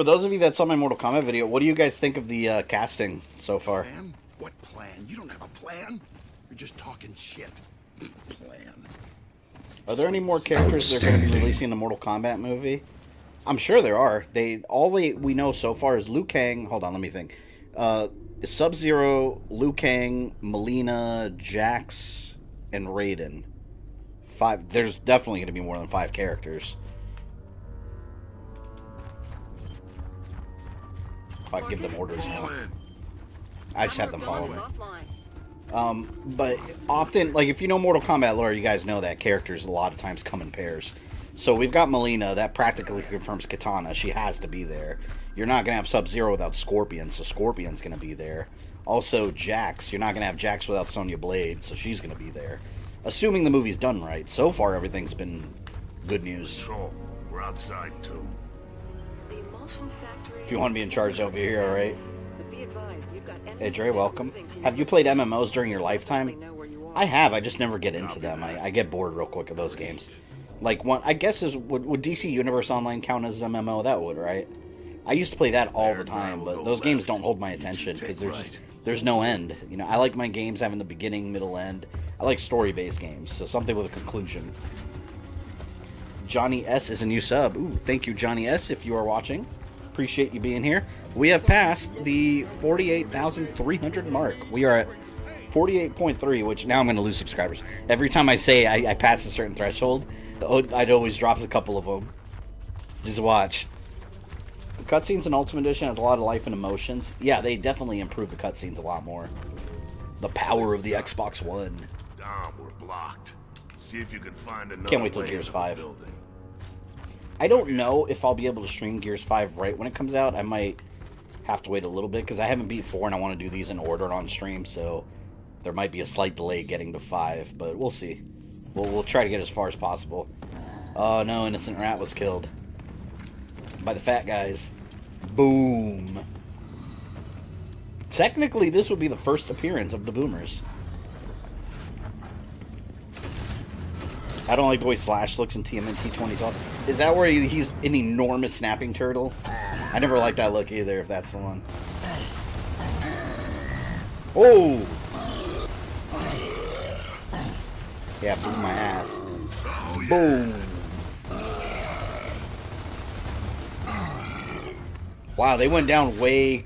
For those of you that saw my Mortal Kombat video, what do you guys think of the casting so far? Plan? What plan? You don't have a plan. You're just talking shit. Plan. Are there any more characters they're going to be releasing in the Mortal Kombat movie? I'm sure there are. We know so far is Liu Kang. Hold on, let me think. Sub-Zero, Liu Kang, Melina, Jax, and Raiden. 5. There's definitely going to be more than 5 characters. If I give them orders now. I just have them follow me. But often, like, if you know Mortal Kombat lore, you guys know that characters a lot of times come in pairs. So we've got Melina. That practically confirms Kitana. She has to be there. You're not going to have Sub-Zero without Scorpion, so Scorpion's going to be there. Also, Jax. You're not going to have Jax without Sonya Blade, so she's going to be there. Assuming the movie's done right. So far, everything's been good news. Control. We're outside, too. If you want to be in charge, I'll be here, alright? Hey, Dre, welcome. Have you played MMOs during your lifetime? I have. I just never get into them. I get bored real quick of those games. Like, one, I guess, would DC Universe Online count as MMO? That would, right? I used to play that all the time, but those games don't hold my attention because there's no end. You know, I like my games having the beginning, middle, end. I like story-based games, so something with a conclusion. Johnny S is a new sub. Ooh, thank you, Johnny S, if you are watching. Appreciate you being here. We have passed the 48,300 mark. We are at 48.3, which now I'm going to lose subscribers. Every time I say I pass a certain threshold, it always drops a couple of them. Just watch. The cutscenes in Ultimate Edition has a lot of life and emotions. Yeah, they definitely improve the cutscenes a lot more. The power of the Xbox One. Dom, we're blocked. See if you can find another. Can't wait till Gears 5. I don't know if I'll be able to stream Gears 5 right when it comes out. I might have to wait a little bit because I haven't beat 4 and I want to do these in order on stream, so there might be a slight delay getting to 5, but we'll see. We'll try to get as far as possible. Oh no, Innocent Rat was killed by the fat guys. Boom. Technically, this would be the first appearance of the Boomers. I don't like the way Slash looks in TMNT 2012. Is that where he's an enormous snapping turtle? I never liked that look either, if that's the one. Oh! Yeah, boom my ass. Boom! Wow, they went down way...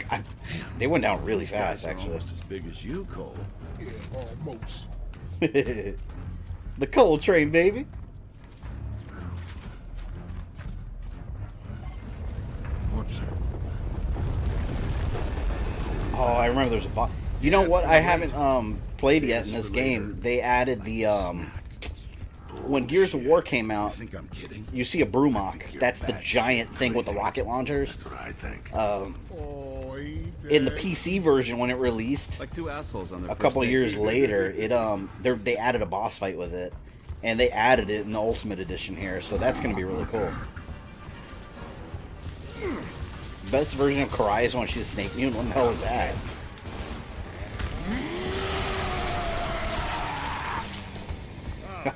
They went down really fast, actually. Almost as big as you, Cole. Yeah, almost. The Cole train, baby. Whoops. Oh, I remember there's a boss. You know what? I haven't played yet in this game. They added the when Gears of War came out. You see a Brumok. That's the giant thing with the rocket launchers. That's what I think. In the PC version when it released, like two assholes on a couple of years later, they added a boss fight with it, and they added it in the Ultimate Edition here. So that's going to be really cool. Best version of Karai is when she's a snake mutant. What the hell is that?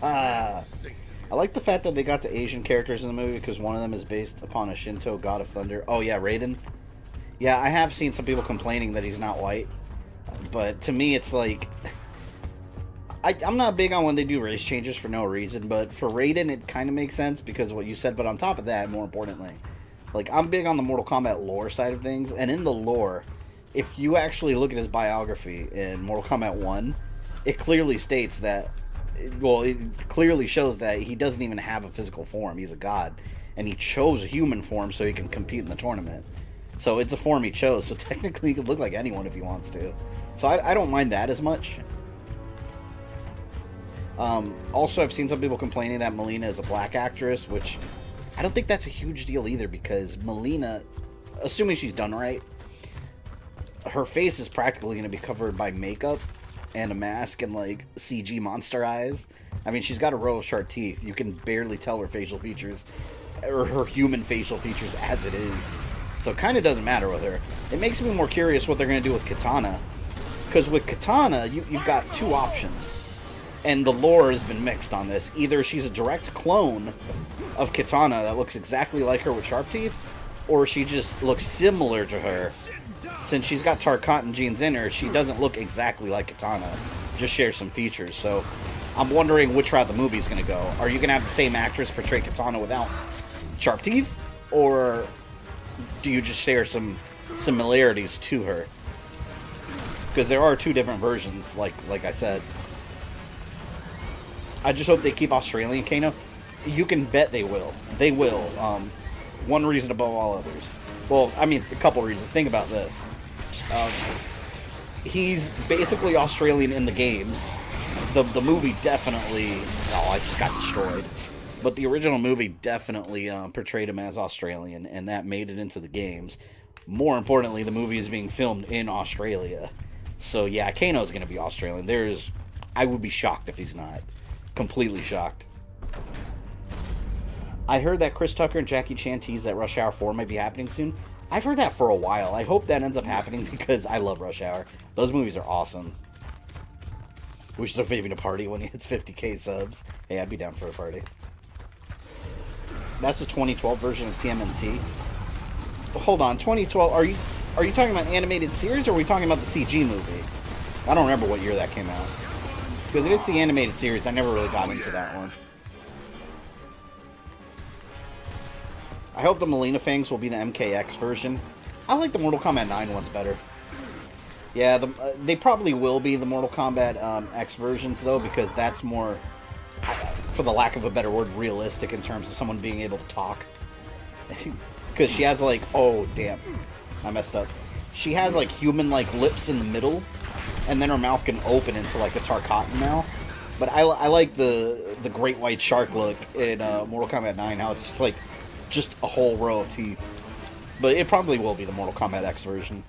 I like the fact that they got the Asian characters in the movie because one of them is based upon a Shinto god of thunder. Oh yeah, Raiden. Yeah, I have seen some people complaining that he's not white, but to me it's like I'm not big on when they do race changes for no reason, but for Raiden it kind of makes sense because of what you said. But on top of that, more importantly, like I'm big on the Mortal Kombat lore side of things, and in the lore, if you actually look at his biography in Mortal Kombat 1, it clearly states that, well, it clearly shows that he doesn't even have a physical form. He's a god, and he chose a human form so he can compete in the tournament. So it's a form he chose, so technically he could look like anyone if he wants to. So I don't mind that as much. Also, I've seen some people complaining that Melina is a black actress, which I don't think that's a huge deal either, because Melina, assuming she's done right, her face is practically going to be covered by makeup and a mask and like CG monster eyes. I mean, she's got a row of sharp teeth. You can barely tell her facial features, or her human facial features as it is. So it kind of doesn't matter with her. It makes me more curious what they're going to do with Kitana. Because with Kitana, you've got two options. And the lore has been mixed on this. Either she's a direct clone of Kitana that looks exactly like her with sharp teeth, or she just looks similar to her. Since she's got Tarkatan genes in her, she doesn't look exactly like Katana. Just shares some features. So I'm wondering which route the movie's going to go. Are you going to have the same actress portray Katana without sharp teeth? Or do you just share some similarities to her? Because there are two different versions, like I said. I just hope they keep Australian Kano. You can bet they will. They will. One reason above all others. Well, I mean, a couple reasons. Think about this. He's basically Australian in the games. The movie definitely... Oh, I just got destroyed. But the original movie definitely portrayed him as Australian, and that made it into the games. More importantly, the movie is being filmed in Australia. So, yeah, Kano's going to be Australian. I would be shocked if he's not. Completely shocked. I heard that Chris Tucker and Jackie Chan teased that Rush Hour 4 might be happening soon. I've heard that for a while. I hope that ends up happening because I love Rush Hour. Those movies are awesome. We should start having a party when he hits 50k subs. Hey, I'd be down for a party. That's the 2012 version of TMNT. Hold on, 2012. Are you talking about animated series, or are we talking about the CG movie? I don't remember what year that came out. Because if it's the animated series, I never really got into that one. I hope the Melina Fangs will be the MKX version. I like the Mortal Kombat 9 ones better. Yeah, they probably will be the Mortal Kombat X versions, though, because that's more, for the lack of a better word, realistic in terms of someone being able to talk. Because she has, like, oh, damn, I messed up. She has, like, human-like lips in the middle, and then her mouth can open into, like, a Tarkatan mouth. But I like the Great White Shark look in Mortal Kombat 9, how it's just a whole row of teeth. But it probably will be the Mortal Kombat X version.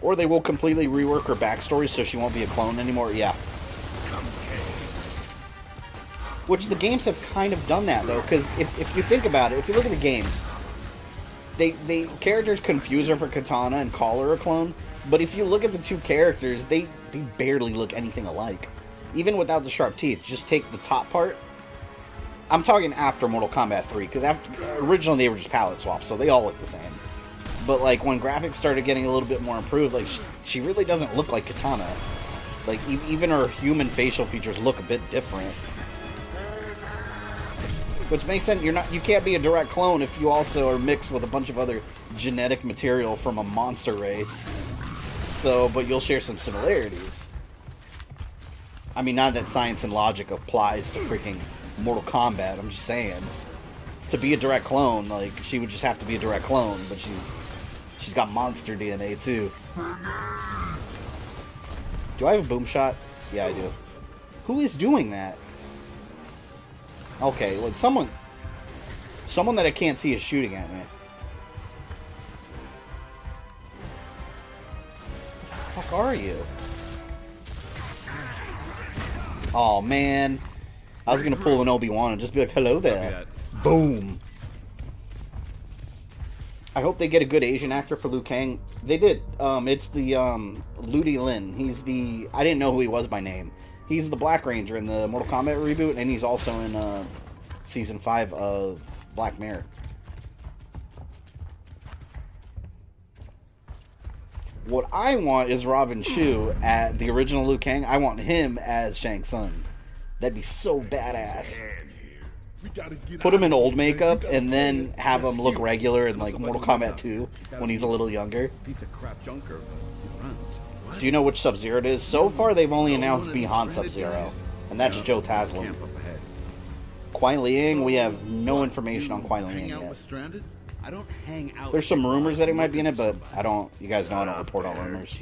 Or they will completely rework her backstory so she won't be a clone anymore. Yeah. Which the games have kind of done that, though, because if you think about it, if you look at the games, they characters confuse her for Katana and call her a clone, but if you look at the two characters, they barely look anything alike. Even without the sharp teeth, just take the top part. I'm talking after Mortal Kombat 3, because originally they were just palette swaps, so they all look the same. But, like, when graphics started getting a little bit more improved, like, she really doesn't look like Katana. Like, even her human facial features look a bit different. Which makes sense. You can't be a direct clone if you also are mixed with a bunch of other genetic material from a monster race. So, but you'll share some similarities. I mean, not that science and logic applies to freaking Mortal Kombat, I'm just saying. To be a direct clone, like, she would just have to be a direct clone, but she's got monster DNA, too. Do I have a boom shot? Yeah, I do. Who is doing that? Okay, like, someone that I can't see is shooting at me. What the fuck are you? Oh, man. I was gonna pull an Obi-Wan and just be like, hello there. Boom. I hope they get a good Asian actor for Liu Kang. They did. It's the Ludi Lin. He's the... I didn't know who he was by name. He's the Black Ranger in the Mortal Kombat reboot, and he's also in Season 5 of Black Mirror. What I want is Robin Shu at the original Liu Kang. I want him as Shang Tsung. That'd be so badass. Put him in old makeup and then have him look regular in like Mortal Kombat 2 when he's a little younger. Do you know which Sub-Zero it is? So far they've only announced Bi-Han Sub-Zero, and that's Joe Taslim. Kuai Liang, we have no information on Kuai Liang yet. There's some rumors that he might be in it, but you guys know I don't report on rumors.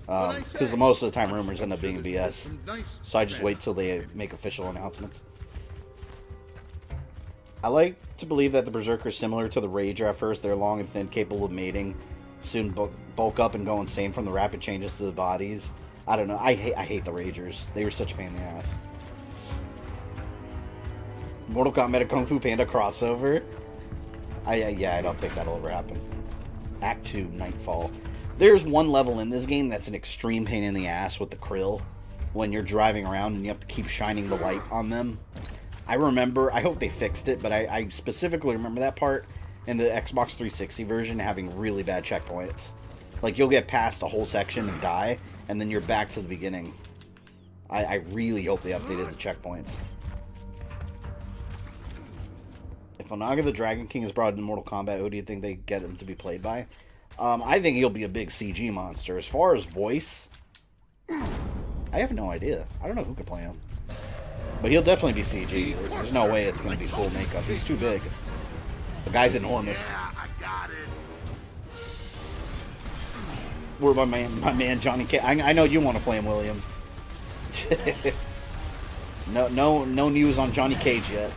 Because most of the time rumors end up being BS. So I just wait till they make official announcements. I like to believe that the Berserker is similar to the Rager at first. They're long and thin, capable of mating. Soon bulk up and go insane from the rapid changes to the bodies. I don't know. I hate the Ragers. They were such a pain in the ass. Mortal Kombat a Kung Fu Panda crossover. Yeah, I don't think that'll ever happen. Act 2, Nightfall. There's one level in this game that's an extreme pain in the ass with the krill. When you're driving around and you have to keep shining the light on them. I remember, I hope they fixed it, but I specifically remember that part in the Xbox 360 version having really bad checkpoints. Like, you'll get past a whole section and die, and then you're back to the beginning. I really hope they updated the checkpoints. If Onaga the Dragon King is brought into Mortal Kombat, who do you think they get him to be played by? I think he'll be a big CG monster. As far as voice, I have no idea. I don't know who could play him. But he'll definitely be CG. There's no way it's going to be full makeup. He's too big. The guy's enormous. Yeah, I got it. Where my man Johnny Cage. I know you want to play him, William. No news on Johnny Cage yet.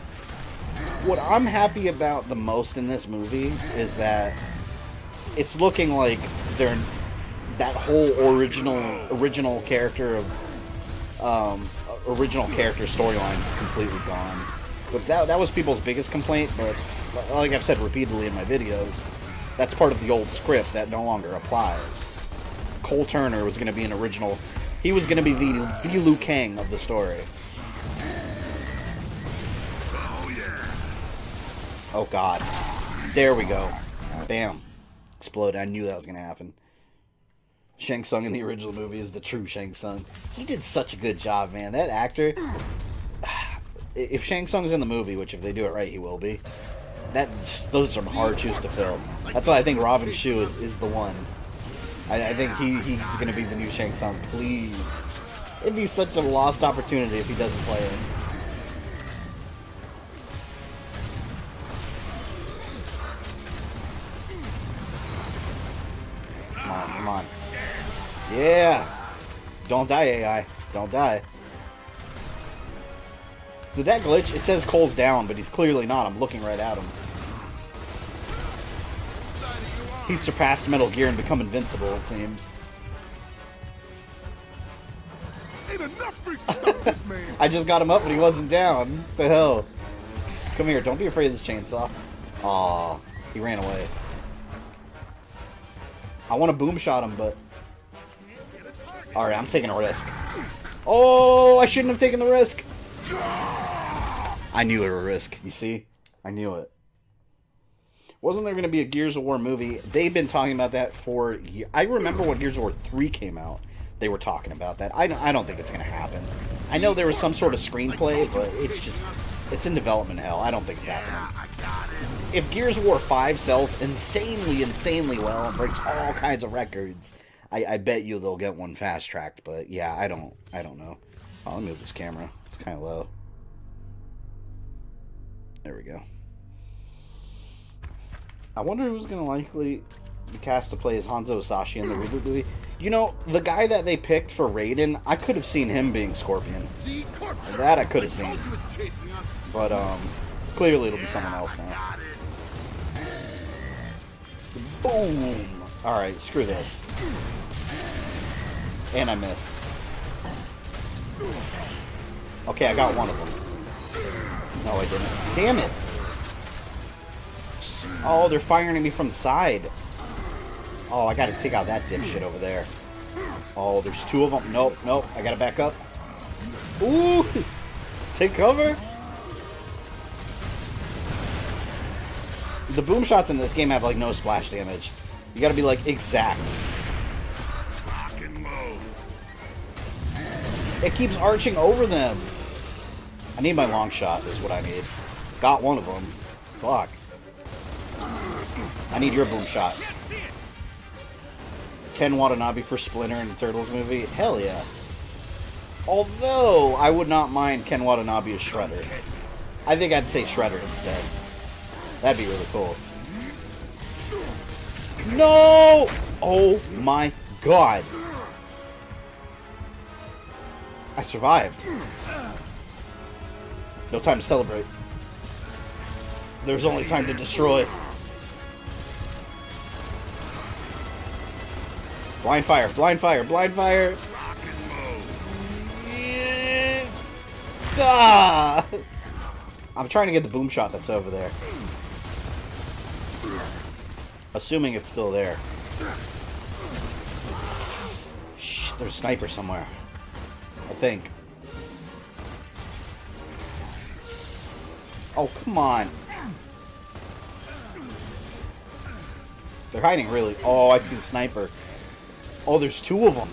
What I'm happy about the most in this movie is that it's looking like they're that whole original character of original character storyline's completely gone. But that was people's biggest complaint. But like I've said repeatedly in my videos, that's part of the old script that no longer applies. Cole Turner was going to be an original. He was going to be the Liu Kang of the story. Oh yeah. Oh god. There we go. Bam. Explode. I knew that was going to happen. Shang Tsung in the original movie is the true Shang Tsung. He did such a good job, man. That actor. If Shang Tsung's in the movie, which if they do it right, he will be. Those are some hard shoes to fill. That's why I think Robin Shu is the one. I think he's going to be the new Shang Tsung. Please. It'd be such a lost opportunity if he doesn't play him. Come on, come on. Yeah! Don't die, AI. Don't die. Did that glitch? It says Cole's down, but he's clearly not. I'm looking right at him. He's surpassed Metal Gear and become invincible, it seems. Ain't enough freaks to stop this man. I just got him up, but he wasn't down. What the hell? Come here, don't be afraid of this chainsaw. Aw, he ran away. I want to boom shot him, but... Alright, I'm taking a risk. Oh, I shouldn't have taken the risk. I knew it was a risk, you see? I knew it. Wasn't there going to be a Gears of War movie? They've been talking about that for years. I remember when Gears of War 3 came out. They were talking about that. I don't think it's going to happen. I know there was some sort of screenplay, but it's in development hell. I don't think it's happening. If Gears of War 5 sells insanely well and breaks all kinds of records, I bet you they'll get one fast-tracked. But yeah, I don't know. Oh, let me move this camera. It's kind of low. There we go. I wonder who's going to likely be cast to play as Hanzo Sashi in the reboot movie. You know, the guy that they picked for Raiden, I could have seen him being Scorpion. That I could have seen. But, clearly it'll be someone else now. Boom! Alright, screw this. And I missed. Okay, I got one of them. No, I didn't. Damn it! Oh, they're firing at me from the side. Oh, I gotta take out that dipshit over there. Oh, there's two of them. Nope, nope. I gotta back up. Ooh! Take cover! The boom shots in this game have, like, no splash damage. You gotta be, like, exact. It keeps arching over them. I need my long shot, is what I need. Got one of them. Fuck. I need your boom shot. Ken Watanabe for Splinter in the Turtles movie? Hell yeah. Although, I would not mind Ken Watanabe as Shredder. I think I'd say Shredder instead. That'd be really cool. No! Oh my god. I survived. No time to celebrate. There's only time to destroy. Blind fire, blind fire, blind fire. Yeah. Ah! I'm trying to get the boom shot that's over there. Assuming it's still there. Shh, there's a sniper somewhere. I think. Oh, come on. They're hiding really. Oh, I see the sniper. Oh, there's two of them.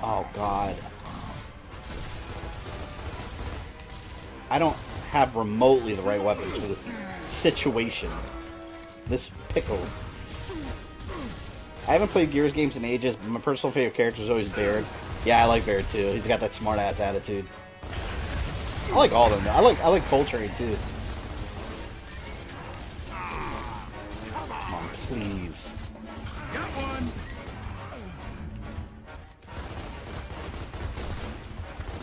Oh, God. I don't have remotely the right weapons for this situation. This pickle. I haven't played Gears games in ages, but my personal favorite character is always Baird. Yeah, I like Baird too. He's got that smart-ass attitude. I like all of them. I like Coltrane too. Come on, please. Got one.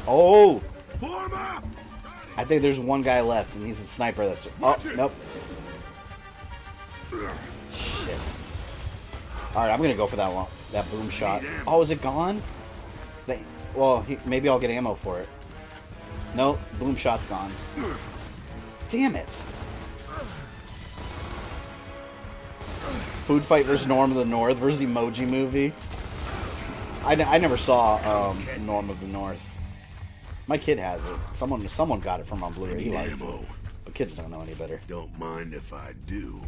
Oh! Form up. I think there's one guy left, and he's the sniper. That's nope. Shit. All right, I'm gonna go for that one. That boom shot. Oh, is it gone? Well, maybe I'll get ammo for it. Nope, boom shot's gone. Damn it. Food fight versus Norm of the North versus Emoji Movie. I never saw Norm of the North. My kid has it. Someone got it from on Blu-ray. He likes it. But kids don't know any better. Don't mind if I do.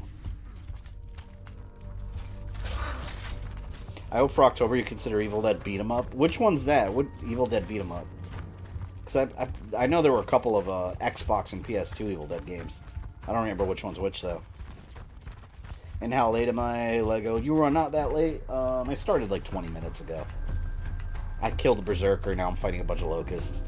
I hope for October you consider Evil Dead Beat 'em Up. Which one's that? What Evil Dead Beat 'em Up? Because I know there were a couple of Xbox and PS2 Evil Dead games. I don't remember which one's which though. And how late am I, Lego? You were not that late. I started like 20 minutes ago. I killed a berserker. Now I'm fighting a bunch of locusts.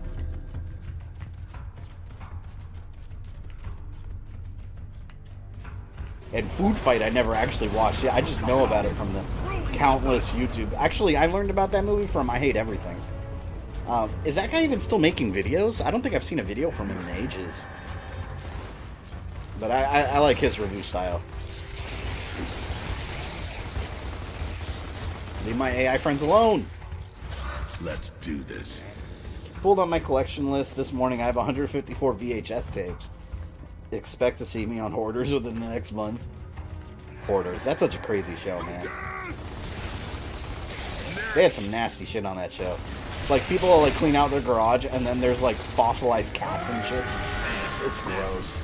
And Food Fight I never actually watched. Yeah, I just know about it from the countless YouTube. Actually, I learned about that movie from I Hate Everything. Is that guy even still making videos? I don't think I've seen a video from him in ages. But I like his review style. Leave my AI friends alone. Let's do this. Pulled on my collection list this morning. I have 154 VHS tapes. Expect to see me on Hoarders within the next month. Hoarders. That's such a crazy show, man. They had some nasty shit on that show. Like, people will, like, clean out their garage, and then there's, like, fossilized cats and shit. It's gross.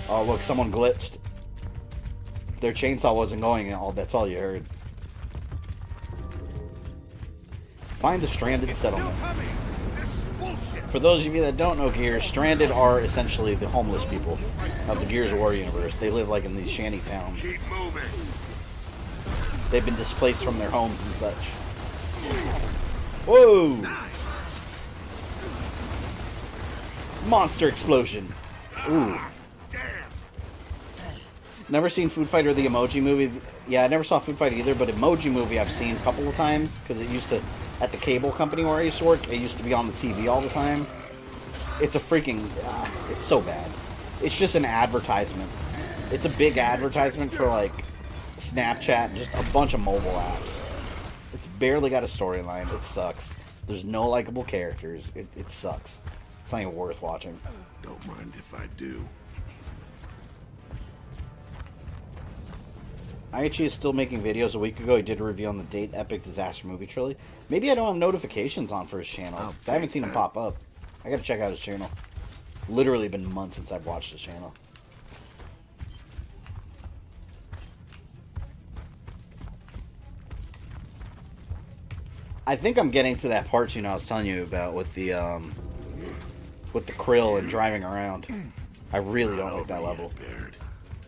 Oh, look, someone glitched. Their chainsaw wasn't going, that's all you heard. Find the stranded settlement. For those of you that don't know Gears, stranded are essentially the homeless people of the Gears of War universe. They live like in these shanty towns. They've been displaced from their homes and such. Whoa! Monster explosion. Ooh. Never seen Food Fight or the Emoji Movie. Yeah, I never saw Food Fight either, but Emoji Movie I've seen a couple of times because it used to, at the cable company where I used to work, it used to be on the TV all the time. It's a freaking, it's so bad. It's just an advertisement. It's a big advertisement for like Snapchat and just a bunch of mobile apps. It's barely got a storyline. It sucks. There's no likable characters. It sucks. It's not even worth watching. Don't mind if I do. IHE is still making videos. A week ago, he did a review on the Date Epic Disaster Movie Trilogy. Maybe I don't have notifications on for his channel. I haven't seen him pop up. I gotta check out his channel. Literally been months since I've watched his channel. I think I'm getting to that part, I was telling you about with the krill and driving around. I really don't like that level.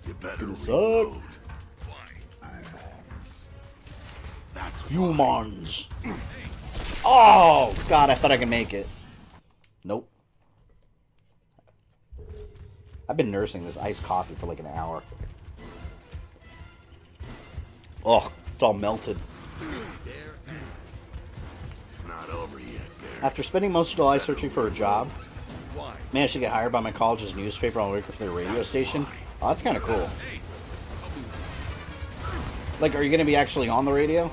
You better suck. That's Humans. Oh, God, I thought I could make it. Nope. I've been nursing this iced coffee for like an hour. Oh, it's all melted. It's not over yet, Bear. After spending most of July searching for a job, managed to get hired by my college's newspaper on working for their radio station. Oh, that's kind of cool. Like, are you going to be actually on the radio?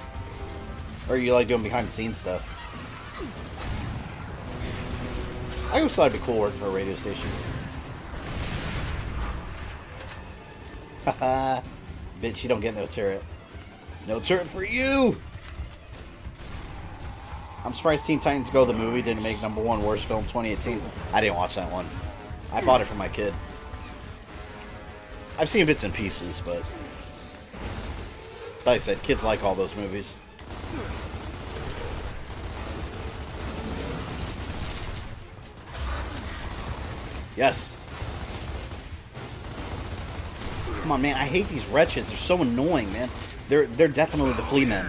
Or are you, like, doing behind-the-scenes stuff? I always thought it'd be cool working for a radio station. Haha. Bitch, you don't get no turret. No turret for you! I'm surprised Teen Titans Go the movie didn't make #1 worst film 2018. I didn't watch that one. I bought it for my kid. I've seen bits and pieces, but like I said, kids like all those movies. Yes. Come on, man. I hate these wretches. They're so annoying, man. They're definitely the flea men.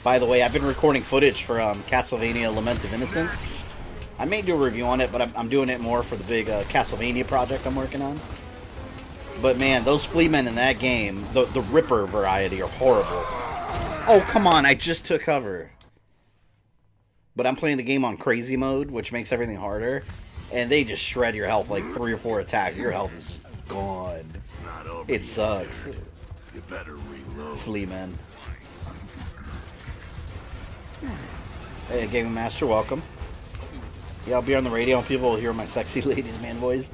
By the way, I've been recording footage for Castlevania Lament of Innocence. I may do a review on it, but I'm doing it more for the big Castlevania project I'm working on. But man, those flea men in that game, the Ripper variety, are horrible. Oh, come on. I just took cover. But I'm playing the game on crazy mode, which makes everything harder. And they just shred your health like 3 or 4 attacks. Your health is gone. It sucks. You better reload. Flea men. Hey, Gaming Master, welcome. Yeah, I'll be on the radio and people will hear my sexy ladies man voice.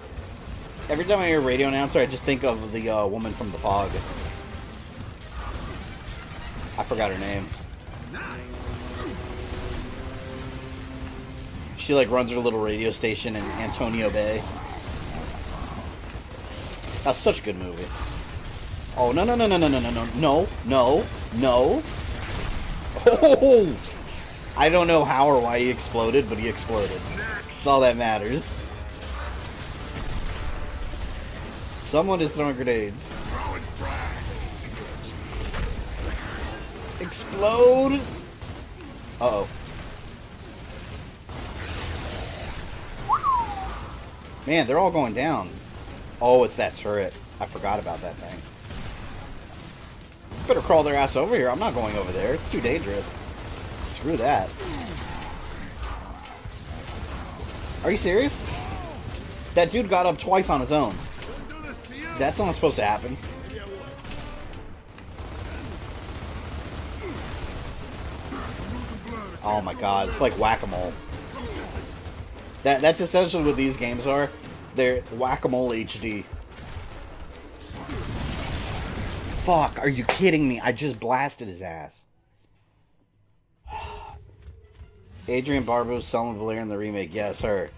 Every time I hear a radio announcer, I just think of the woman from The Fog. I forgot her name. She like runs her little radio station in Antonio Bay. That's such a good movie. Oh, no, no, no, no, no, no, no, no, no, no, no. Oh! I don't know how or why he exploded, but he exploded. That's all that matters. Someone is throwing grenades. Explode! Uh-oh. Man, they're all going down. Oh, it's that turret. I forgot about that thing. Better crawl their ass over here. I'm not going over there. It's too dangerous. Screw that. Are you serious? That dude got up twice on his own. That's not supposed to happen. Oh my god, it's like whack-a-mole. That's essentially what these games are. They're whack-a-mole HD. Fuck, are you kidding me? I just blasted his ass. Adrian Barbeau's Selma Valere in the remake. Yes, her.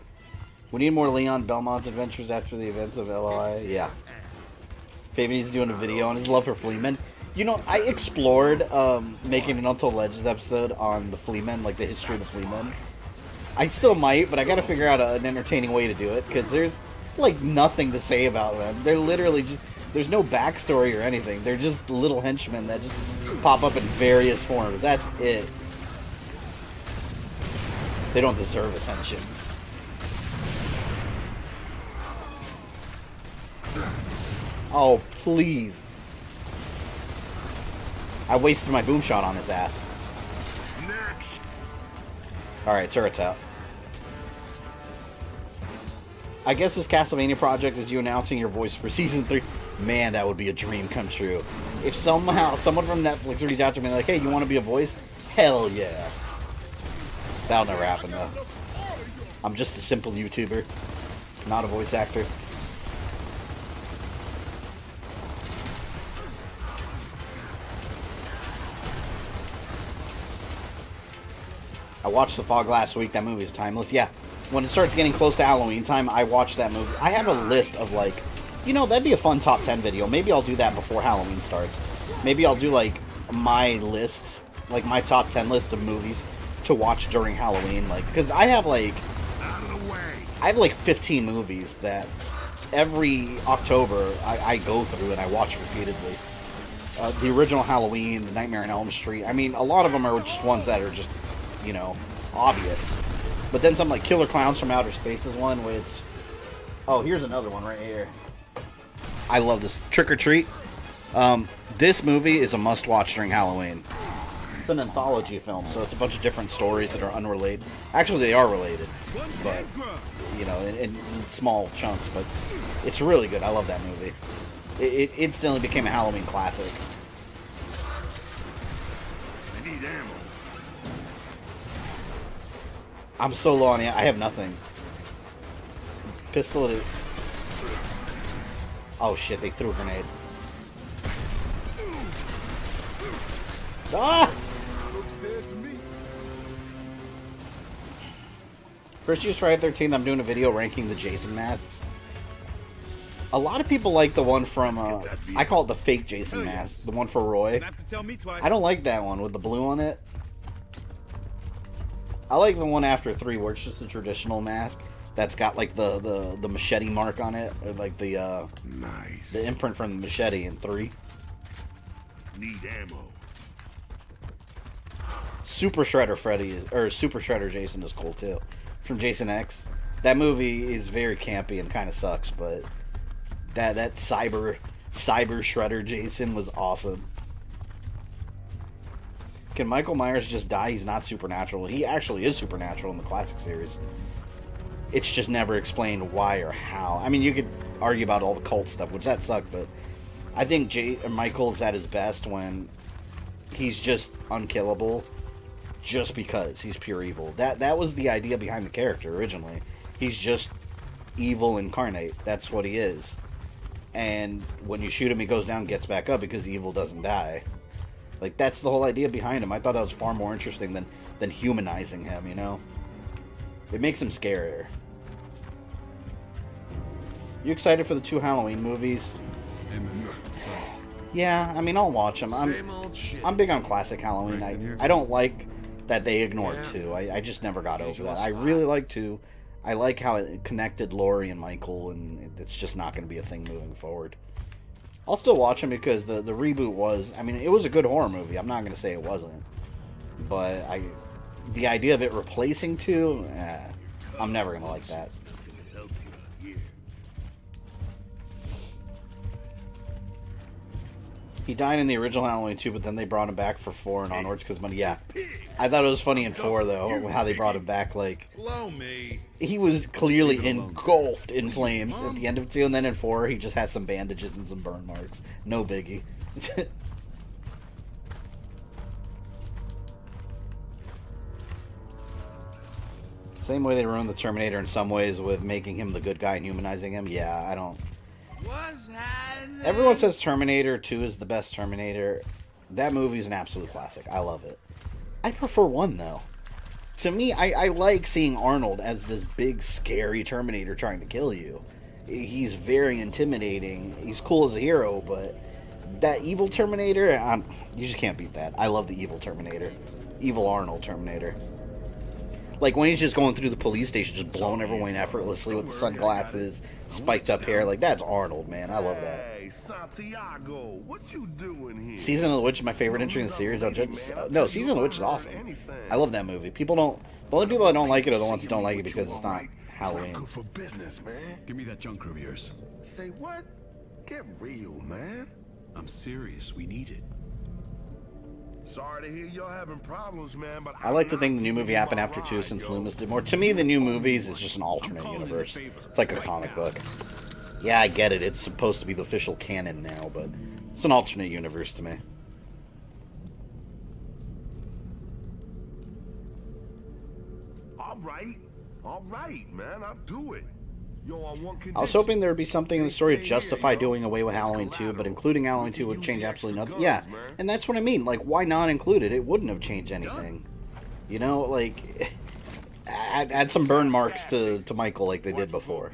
We need more Leon Belmont adventures after the events of LOI. Yeah. Baby's doing a video on his love for Fleamen. You know, I explored making an Untold Legends episode on the Fleamen, like the history of the Fleamen. I still might, but I gotta figure out an entertaining way to do it, because there's, like, nothing to say about them. They're literally just, there's no backstory or anything. They're just little henchmen that just pop up in various forms. That's it. They don't deserve attention. Oh, please. I wasted my boom shot on his ass. Next. Alright, turret's out. I guess this Castlevania project is you announcing your voice for Season 3. Man, that would be a dream come true. If somehow someone from Netflix reached out to me like, hey, you want to be a voice? Hell yeah. That'll never happen, though. I'm just a simple YouTuber, not a voice actor. I watched The Fog last week. That movie is timeless. Yeah. When it starts getting close to Halloween time, I watch that movie. I have a list of, like, you know, that'd be a fun top 10 video. Maybe I'll do that before Halloween starts. Maybe I'll do, like, my list, like, my top 10 list of movies to watch during Halloween. Like, because I have, like, I have, like, 15 movies that every October I go through and I watch repeatedly. The original Halloween, The Nightmare on Elm Street. I mean, a lot of them are just ones that are just, you know, obvious. But then some like Killer Clowns from Outer Space is one, which... Oh, here's another one right here. I love this. Trick or Treat. This movie is a must-watch during Halloween. It's an anthology film, so it's a bunch of different stories that are unrelated. Actually, they are related, but, you know, in small chunks, but it's really good. I love that movie. It instantly became a Halloween classic. I need ammo. I'm so low on it. I have nothing. Pistol it. Oh shit, they threw a grenade. Ah! Looks dead to me. First use Friday 13th, I'm doing a video ranking the Jason masks. A lot of people like the one from, I call it the fake Jason mask. The one for Roy. I don't like that one with the blue on it. I like the one after 3 where it's just a traditional mask that's got like the machete mark on it. Or like the, Nice. the imprint from the machete in 3. Need ammo. Super Shredder Freddy is, or Super Shredder Jason is cool too. From Jason X. That movie is very campy and kind of sucks, but that cyber Shredder Jason was awesome. Can Michael Myers just die? He's not supernatural. He actually is supernatural in the classic series. It's just never explained why or how. I mean, you could argue about all the cult stuff, which that sucked, but I think Michael's at his best when he's just unkillable just because he's pure evil. That was the idea behind the character originally. He's just evil incarnate. That's what he is. And when you shoot him, he goes down, gets back up because evil doesn't die. Like, that's the whole idea behind him. I thought that was far more interesting than humanizing him, you know? It makes him scarier. You excited for the 2 Halloween movies? Yeah, I mean, I'll watch them. I'm big on classic Halloween. I don't like that they ignored 2. I just never got over that. I really like 2. I like how it connected Laurie and Michael, and it's just not going to be a thing moving forward. I'll still watch them because the reboot was, I mean, it was a good horror movie. I'm not going to say it wasn't. But the idea of it replacing 2, I'm never going to like that. He died in the original Halloween 2, but then they brought him back for 4 and onwards because money. Yeah, I thought it was funny in 4 though how they brought him back. Like, he was clearly engulfed in flames at the end of 2, and then in 4 he just has some bandages and some burn marks. No biggie. Same way they ruined the Terminator in some ways with making him the good guy and humanizing him. Yeah, I don't. Everyone says Terminator 2 is the best Terminator. That movie's an absolute classic. I love it. I prefer 1 though. To me, I like seeing Arnold as this big, scary Terminator trying to kill you. He's very intimidating. He's cool as a hero, but that evil Terminator, you just can't beat that. I love the evil Terminator. Evil Arnold Terminator. Like when he's just going through the police station, just blowing everyone effortlessly with the sunglasses, spiked up hair. Like, that's Arnold, man. I love that. Hey, Santiago, what you doing here? Season of the Witch is my favorite entry in the series. No, Season of the Witch is awesome. I love that movie. People don't. The only people that don't like it are the ones that don't like it because it's not Halloween. Good for business, man. Give me that junk of yours. Say what? Get real, man. I'm serious. We need it. Sorry to hear y'all having problems, man, but I like to think the new movie happened after 2 since Loomis did more. To me, the new movies is just an alternate universe. It's like a comic book. Yeah, I get it. It's supposed to be the official canon now, but it's an alternate universe to me. All right, man, I'll do it. Yo, on one condition. I was hoping there would be something in the story to justify doing away with Halloween 2, but including Halloween 2 would change absolutely nothing. Yeah, and that's what I mean. Like, why not include it? It wouldn't have changed anything. You know, like, add some burn marks to Michael like they did before.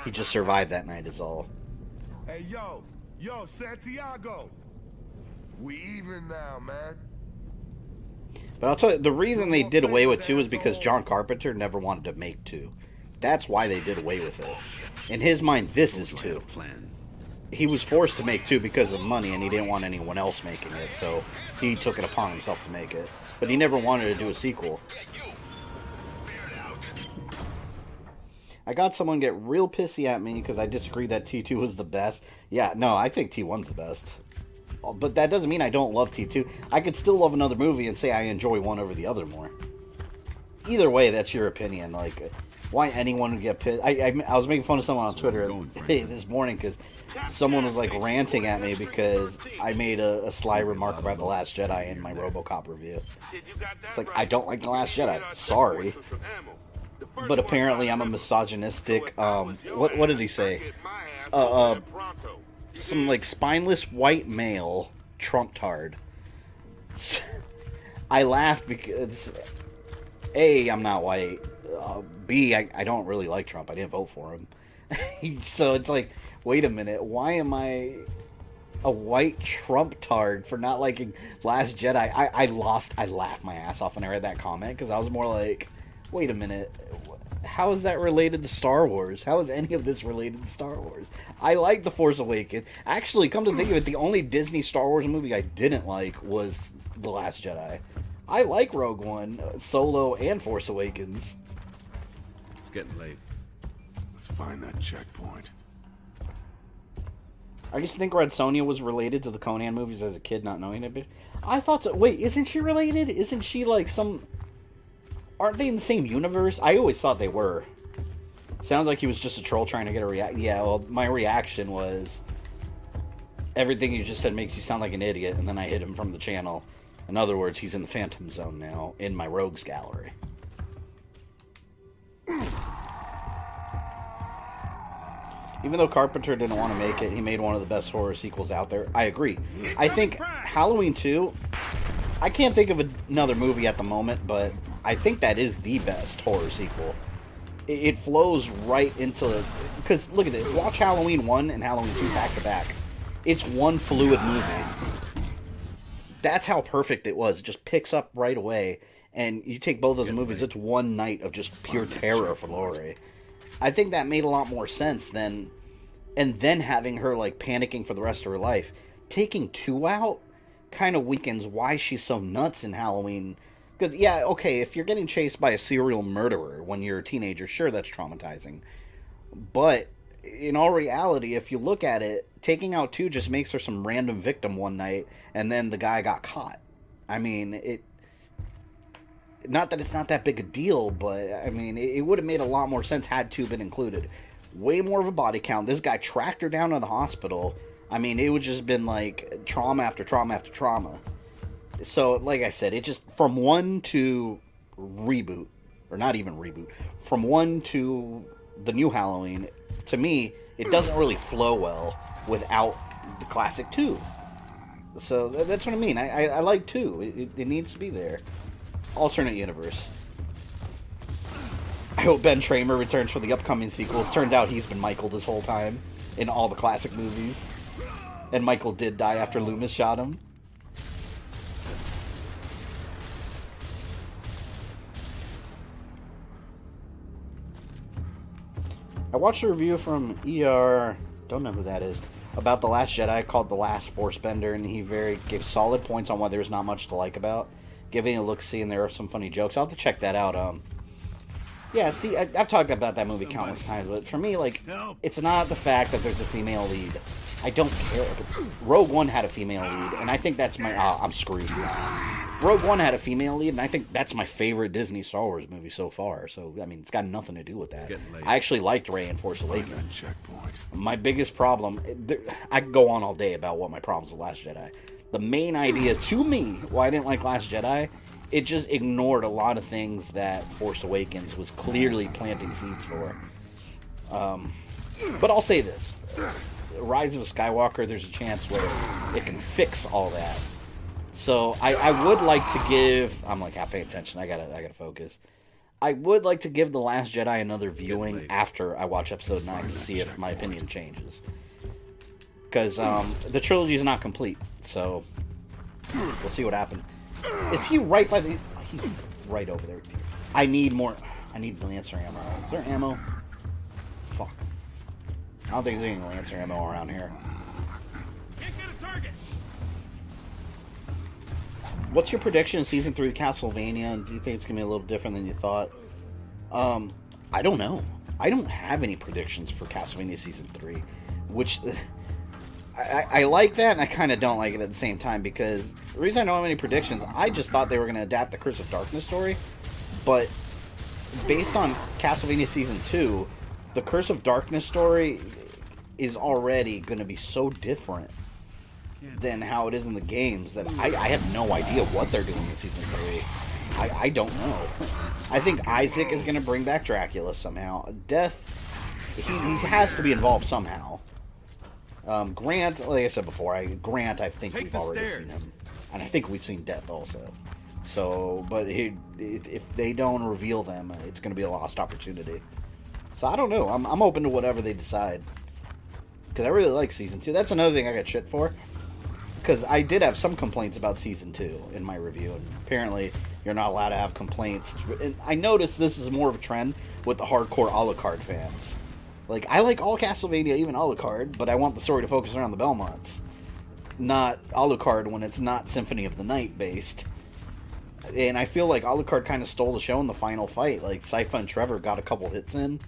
He just survived that night is all. Hey, yo, Santiago. We even now, man. But I'll tell you, the reason they did away with 2 is because John Carpenter never wanted to make 2. That's why they did away with it. In his mind, this is 2. He was forced to make 2 because of money, and he didn't want anyone else making it, so he took it upon himself to make it. But he never wanted to do a sequel. I got someone get real pissy at me because I disagreed that T2 was the best. Yeah, no, I think T1's the best. But that doesn't mean I don't love T2. I could still love another movie and say I enjoy one over the other more. Either way, that's your opinion. Like, why anyone would get pissed. I was making fun of someone on Twitter this morning because someone was like ranting at me because I made a sly remark about The Last Jedi in my RoboCop review. It's like, I don't like The Last Jedi. Sorry. But apparently I'm a misogynistic, what did he say? some like spineless white male Trumptard. I laughed because A, I'm not white. B, I don't really like Trump. I didn't vote for him. So it's like, wait a minute, why am I a white Trumptard for not liking Last Jedi? I laughed my ass off when I read that comment because I was more like, wait a minute, how is that related to Star Wars? How is any of this related to Star Wars? I like The Force Awakens. Actually, come to think of it, the only Disney Star Wars movie I didn't like was The Last Jedi. I like Rogue One, Solo, and Force Awakens. It's getting late. Let's find that checkpoint. I just think Red Sonja was related to the Conan movies as a kid, not knowing it. I thought so. Wait, isn't she related? Isn't she like some... Aren't they in the same universe? I always thought they were. Sounds like he was just a troll trying to get a react. Yeah, well, my reaction was... Everything you just said makes you sound like an idiot, and then I hit him from the channel. In other words, he's in the Phantom Zone now, in my Rogues Gallery. Even though Carpenter didn't want to make it, he made one of the best horror sequels out there. I agree. I think Halloween 2... I can't think of another movie at the moment, but I think that is the best horror sequel. It flows right into... Because, look at this. Watch Halloween 1 and Halloween 2 back to back. It's one fluid movie. That's how perfect it was. It just picks up right away. And you take both those movies, it's one night of just pure terror for Laurie. I think that made a lot more sense than... And then having her, like, panicking for the rest of her life. Taking 2 out kind of weakens why she's so nuts in Halloween. Because, yeah, okay, if you're getting chased by a serial murderer when you're a teenager, sure, that's traumatizing. But, in all reality, if you look at it, taking out 2 just makes her some random victim one night, and then the guy got caught. I mean, it... Not that it's not that big a deal, but, I mean, it would have made a lot more sense had 2 been included. Way more of a body count. This guy tracked her down to the hospital. I mean, it would just been, like, trauma after trauma after trauma. So, like I said, it just, from 1 to reboot, or not even reboot, from 1 to the new Halloween, to me, it doesn't really flow well without the classic 2. So, that's what I mean. I like 2. It needs to be there. Alternate universe. I hope Ben Tramer returns for the upcoming sequel. Turns out he's been Michael this whole time in all the classic movies. And Michael did die after Loomis shot him. I watched a review from ER, don't know who that is, about The Last Jedi called The Last Force-Bender, and he gave solid points on why there's not much to like about. Giving a look-see, and there are some funny jokes. I'll have to check that out. Yeah, see, I've talked about that movie countless times, but for me, like, it's not the fact that there's a female lead. I don't care. Rogue One had a female lead, and I think that's my... I'm screwed. Rogue One had a female lead, and I think that's my favorite Disney Star Wars movie so far. So, I mean, it's got nothing to do with that. I actually liked Rey in Force Awakens. My biggest problem... I could go on all day about what my problems with Last Jedi. The main idea, to me, why I didn't like Last Jedi, it just ignored a lot of things that Force Awakens was clearly planting seeds for. But I'll say this. Rise of a Skywalker, there's a chance where it can fix all that. So I would like to give... I'm like, pay attention. I gotta focus. I would like to give The Last Jedi another viewing after I watch Episode 9 to see if my opinion changes. Because the trilogy is not complete. So we'll see what happens. Is he right by the... He's right over there. I need more... I need Lancer ammo. Is there ammo? Fuck. I don't think there's any Lancer ammo around here. Can't get a target. What's your prediction of Season 3 of Castlevania? And do you think it's going to be a little different than you thought? I don't know. I don't have any predictions for Castlevania Season 3. Which... I like that, and I kind of don't like it at the same time, because the reason I don't have any predictions, I just thought they were going to adapt the Curse of Darkness story, but based on Castlevania Season 2, the Curse of Darkness story is already going to be so different than how it is in the games that I have no idea what they're doing in Season 3. I don't know. I think Isaac is going to bring back Dracula somehow. Death, he has to be involved somehow. Grant, like I said before, Grant, I think Take we've the already stairs. seen him. And I think we've seen Death also. So, but if they don't reveal them, it's going to be a lost opportunity. So I don't know. I'm open to whatever they decide. Because I really like Season 2. That's another thing I got shit for. Because I did have some complaints about Season 2 in my review. And apparently, you're not allowed to have complaints. And I noticed this is more of a trend with the hardcore Alucard fans. Like, I like all Castlevania, even Alucard, but I want the story to focus around the Belmonts. Not Alucard when it's not Symphony of the Night based. And I feel like Alucard kind of stole the show in the final fight. Like, Sypha and Trevor got a couple hits in.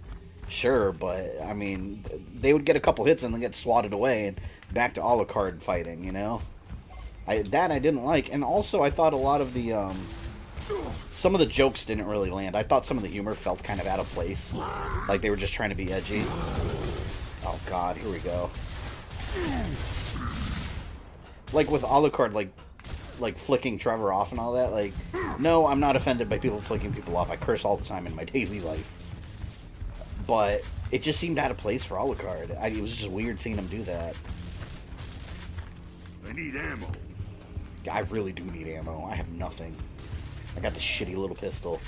Sure, but, I mean, they would get a couple hits and then get swatted away and back to Alucard fighting, you know? That I didn't like. And also, I thought a lot of the, some of the jokes didn't really land. I thought some of the humor felt kind of out of place. Like they were just trying to be edgy. Oh, God, here we go. Like with Alucard, like flicking Trevor off and all that. Like, no, I'm not offended by people flicking people off. I curse all the time in my daily life. But it just seemed out of place for Alucard. It was just weird seeing him do that. I need ammo. I really do need ammo. I have nothing. I got this shitty little pistol.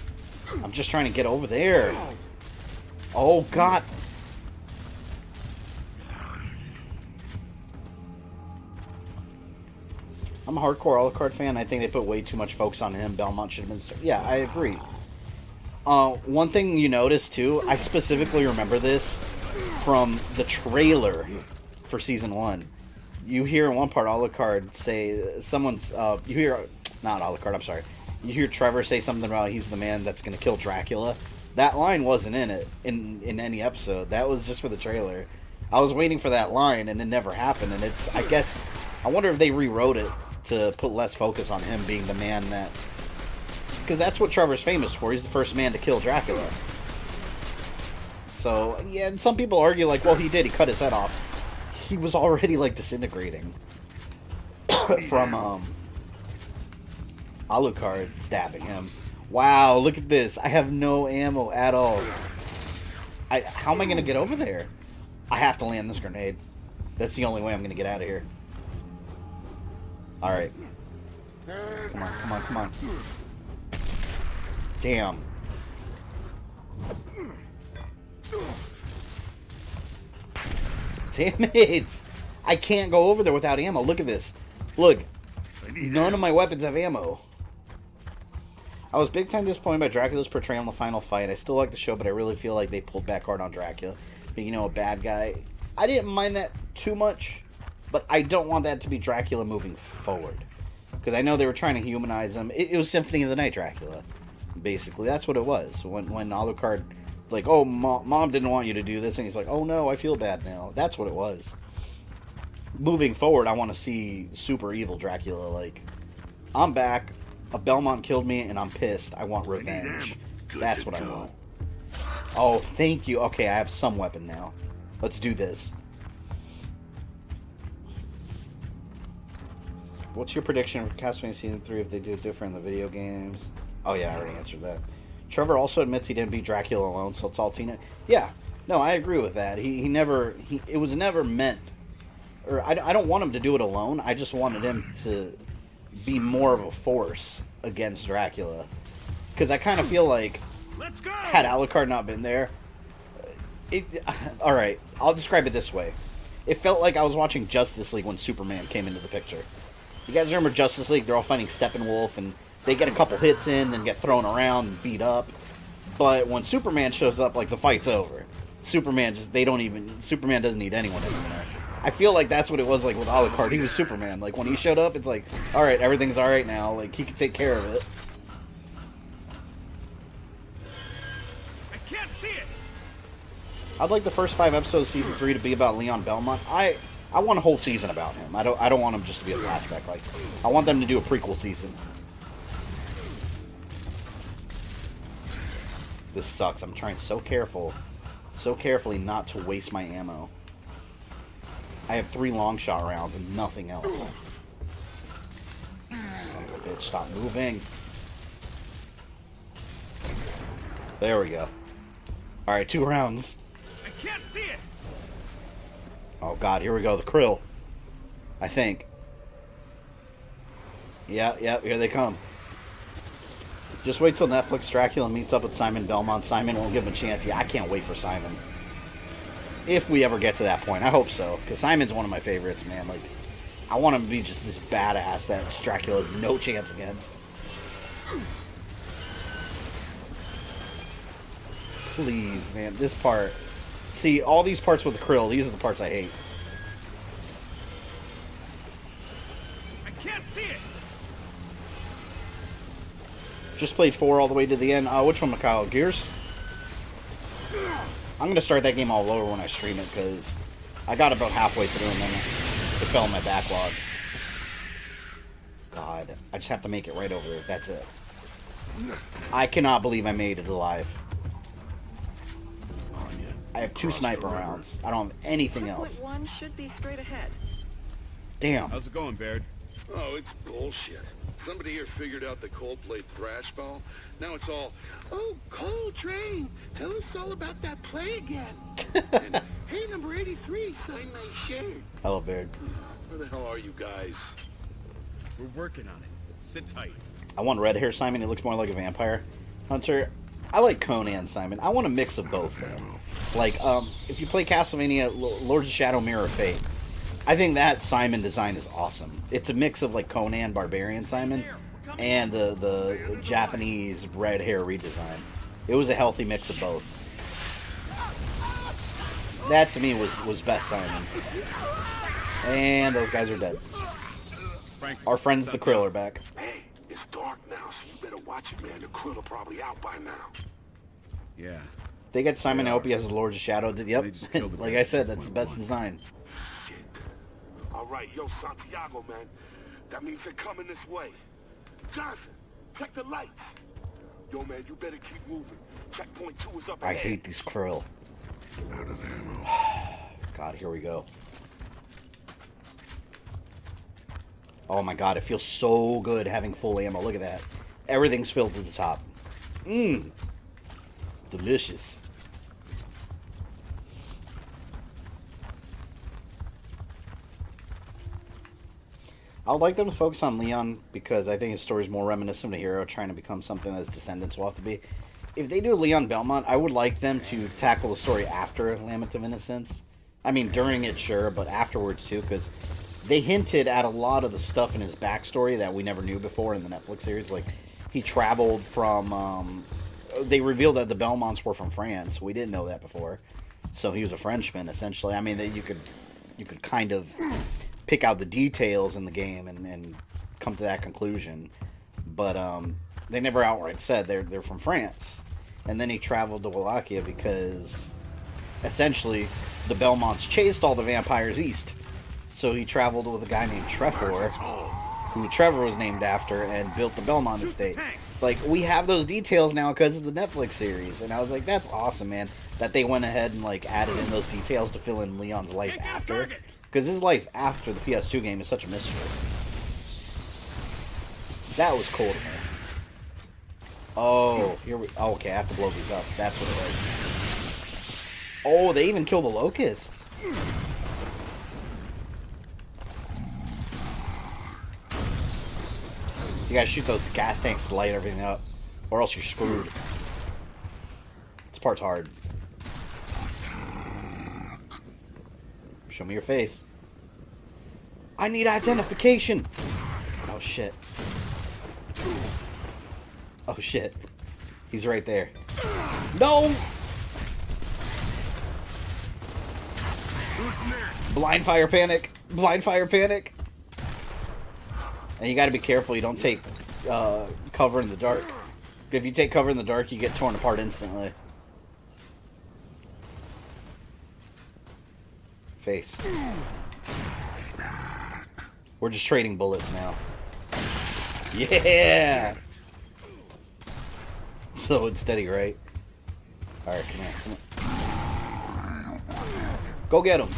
I'm just trying to get over there. Oh, God. I'm a hardcore Alucard fan. I think they put way too much focus on him. Belmont should have been... Yeah, I agree. One thing you notice, too, I specifically remember this from the trailer for Season 1. You hear in one part Alucard say... Someone's... you hear... Not Alucard, I'm sorry. You hear Trevor say something about he's the man that's going to kill Dracula. That line wasn't in it, in any episode. That was just for the trailer. I was waiting for that line, and it never happened. And it's... I guess... I wonder if they rewrote it to put less focus on him being the man that... Because that's what Trevor's famous for. He's the first man to kill Dracula. So, yeah, and some people argue, like, well, he did. He cut his head off. He was already, like, disintegrating from, Alucard stabbing him. Wow, look at this. I have no ammo at all. How am I going to get over there? I have to land this grenade. That's the only way I'm going to get out of here. Alright. Come on, come on, come on. Damn. Damn it! I can't go over there without ammo. Look at this. Look. None of my weapons have ammo. I was big time disappointed by Dracula's portrayal in the final fight. I still like the show, but I really feel like they pulled back hard on Dracula. Being, you know, a bad guy. I didn't mind that too much, but I don't want that to be Dracula moving forward. Because I know they were trying to humanize him. It was Symphony of the Night Dracula. Basically, that's what it was. When Alucard, like, oh, Mom didn't want you to do this, and he's like, oh no, I feel bad now. That's what it was. Moving forward, I want to see super evil Dracula, like, I'm back, a Belmont killed me, and I'm pissed. I want revenge. That's what I want. Oh, thank you. Okay, I have some weapon now. Let's do this. What's your prediction for Castlevania Season 3 if they do it different in the video games? Oh, yeah, I already answered that. Trevor also admits he didn't beat Dracula alone, so it's all Tina. Yeah, no, I agree with that. It was never meant, or I don't want him to do it alone. I just wanted him to be more of a force against Dracula. Because I kind of feel like, Let's go! had Alucard not been there, alright, I'll describe it this way. It felt like I was watching Justice League when Superman came into the picture. You guys remember Justice League? They're all fighting Steppenwolf, and they get a couple hits in, then get thrown around and beat up. But when Superman shows up, like, the fight's over. Superman doesn't need anyone anymore. I feel like that's what it was like with Alucard. He was Superman. Like, when he showed up, it's like, alright, everything's alright now. Like, he can take care of it. I can't see it! I'd like the first 5 episodes of Season 3 to be about Leon Belmont. I want a whole season about him. I don't want him just to be a flashback. Like, I want them to do a prequel season. This sucks. I'm trying so carefully not to waste my ammo. I have 3 long shot rounds and nothing else. Son of a bitch, stop moving. There we go. Alright, 2 rounds. I can't see it! Oh god, here we go. The krill. I think. Yeah, here they come. Just wait till Netflix Dracula meets up with Simon Belmont. Simon won't give him a chance. Yeah, I can't wait for Simon. If we ever get to that point. I hope so. Because Simon's one of my favorites, man. Like, I want him to be just this badass that Dracula has no chance against. Please, man. This part. See, all these parts with the krill, these are the parts I hate. I can't see it. Just played 4 all the way to the end. Which one, Mekel? Gears? I'm going to start that game all over when I stream it, because I got about halfway through and then it fell in my backlog. God, I just have to make it right over there. That's it. I cannot believe I made it alive. I have 2 sniper rounds. I don't have anything else. Checkpoint 1 should be straight ahead. Damn. How's it going, Baird? Oh, it's bullshit. Somebody here figured out the Coldplay thrash ball. Now it's all, oh, Coltrane, tell us all about that play again. And, hey, number 83, sign my shirt. Hello, Baird. Where the hell are you guys? We're working on it. Sit tight. I want red hair Simon. He looks more like a vampire hunter. I like Conan Simon. I want a mix of both, though. Like, if you play Castlevania, Lords of Shadow Mirror of Fate, I think that Simon design is awesome. It's a mix of, like, Conan Barbarian Simon and the Japanese red hair redesign. It was a healthy mix of both. That, to me, was best Simon. And those guys are dead. Our friends the Krill are back. Hey, it's dark now, so you better watch it, man. The krill are probably out by now. Yeah. They got Simon Opie as Lords of Shadow. Yep. They just killed the Like best I said, that's the best 2.1. design. Shit. All right, yo, Santiago, man. That means they're coming this way. Johnson, check the lights. Yo, man, you better keep moving. Checkpoint 2 is up I ahead. hate these Krill. Out of ammo. God, here we go. Oh my god, it feels so good having full ammo. Look at that. Everything's filled to the top. Mmm. Delicious. I would like them to focus on Leon because I think his story is more reminiscent of a hero trying to become something that his descendants will have to be. If they do Leon Belmont, I would like them to tackle the story after Lament of Innocence. I mean, during it, sure, but afterwards too, because they hinted at a lot of the stuff in his backstory that we never knew before in the Netflix series. Like, he traveled from... they revealed that the Belmonts were from France. We didn't know that before. So he was a Frenchman, essentially. I mean, that you could kind of pick out the details in the game and come to that conclusion. But they never outright said they're from France. And then he traveled to Wallachia because, essentially, the Belmonts chased all the vampires east. So he traveled with a guy named Trevor, who Trevor was named after, and built the Belmont estate. Like, we have those details now because of the Netflix series. And I was like, that's awesome, man, that they went ahead and, like, added in those details to fill in Leon's life after. Because his life after the PS2 game is such a mystery. That was cool to me. Oh, here we... Oh, okay, I have to blow these up. That's what it was. Oh, they even killed the Locust. You gotta shoot those gas tanks to light everything up, or else you're screwed. This part's hard. Show me your face. I need identification! Oh shit. Oh shit. He's right there. No! Who's next? Blind fire panic! Blind fire panic! And you gotta be careful you don't take cover in the dark. If you take cover in the dark, you get torn apart instantly. Face. We're just trading bullets now. Yeah! Slow and steady, right? Alright, come here. Come on. Go get him!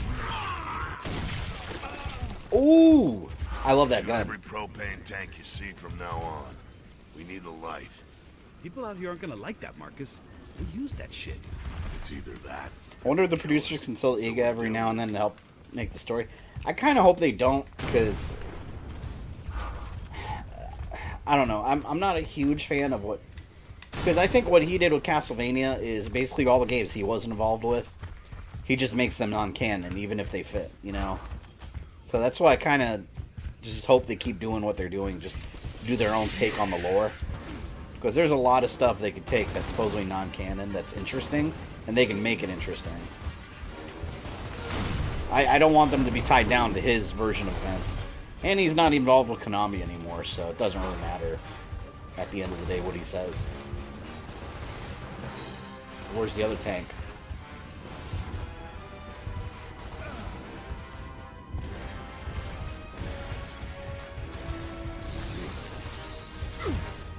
Ooh! I love that gun. Every propane tank you see from now on. We need the light. People out here aren't gonna like that, Marcus. We use that shit. It's either that. I wonder if the producers consult Iga every now and then to help make the story. I kind of hope they don't, because I don't know. I'm not a huge fan of what, because I think what he did with Castlevania is basically all the games he was involved with. He just makes them non-canon, even if they fit, you know. So that's why I kind of just hope they keep doing what they're doing, just do their own take on the lore. Because there's a lot of stuff they could take that's supposedly non-canon that's interesting, and they can make it interesting. I don't want them to be tied down to his version of events. And he's not involved with Konami anymore, so it doesn't really matter at the end of the day what he says. Where's the other tank?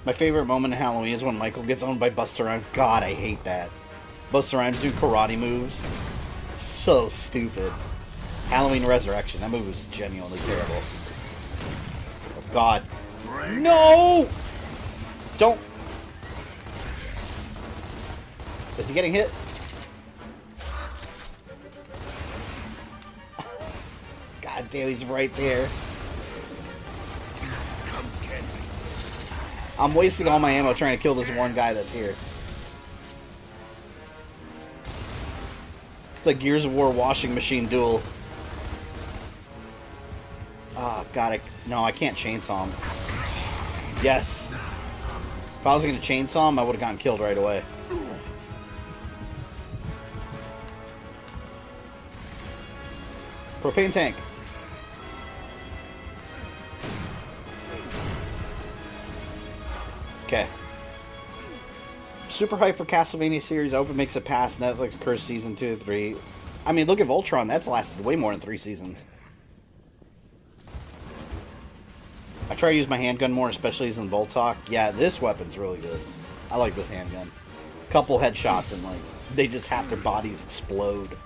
My favorite moment in Halloween is when Michael gets owned by Busta Rhymes. God, I hate that. Busta Rhymes doing karate moves. It's so stupid. Halloween Resurrection. That movie was genuinely terrible. Oh, God. No! Don't. Is he getting hit? God damn, he's right there. I'm wasting all my ammo trying to kill this one guy that's here. It's like Gears of War washing machine duel. Oh, God. No, I can't chainsaw him. Yes. If I was going to chainsaw him, I would have gotten killed right away. Propane tank. Okay. Super hype for Castlevania series. I hope it makes it past Netflix Curse Season 2 and 3. I mean, look at Voltron. That's lasted way more than 3 seasons. I try to use my handgun more, especially as in Volt Talk. Yeah, this weapon's really good. I like this handgun. Couple headshots and, like, they just have their bodies explode.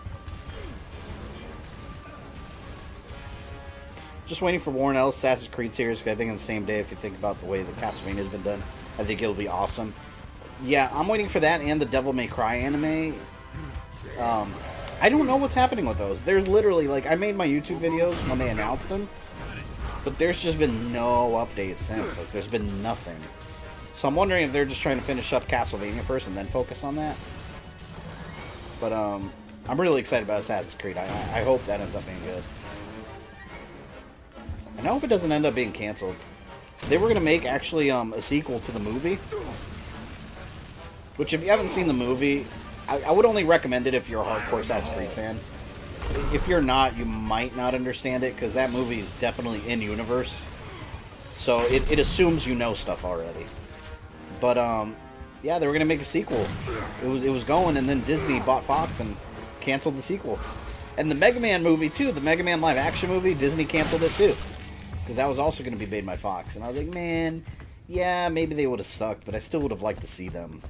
Just waiting for Warren Ellis' Assassin's Creed series, because I think on the same day, if you think about the way the Castlevania's been done, I think it'll be awesome. Yeah, I'm waiting for that and the Devil May Cry anime. I don't know what's happening with those. There's literally, like, I made my YouTube videos when they announced them, but there's just been no updates since. Like, there's been nothing. So I'm wondering if they're just trying to finish up Castlevania first and then focus on that. But, I'm really excited about Assassin's Creed. I hope that ends up being good. And I hope it doesn't end up being canceled. They were going to make, actually, a sequel to the movie. Which, if you haven't seen the movie, I would only recommend it if you're a hardcore Assassin's Creed fan. If you're not, you might not understand it, because that movie is definitely in-universe. So, it assumes you know stuff already. But, yeah, they were going to make a sequel. It was going, and then Disney bought Fox and canceled the sequel. And the Mega Man movie, too, the Mega Man live-action movie, Disney canceled it, too. Because that was also going to be made by Fox. And I was like, man, yeah, maybe they would have sucked, but I still would have liked to see them.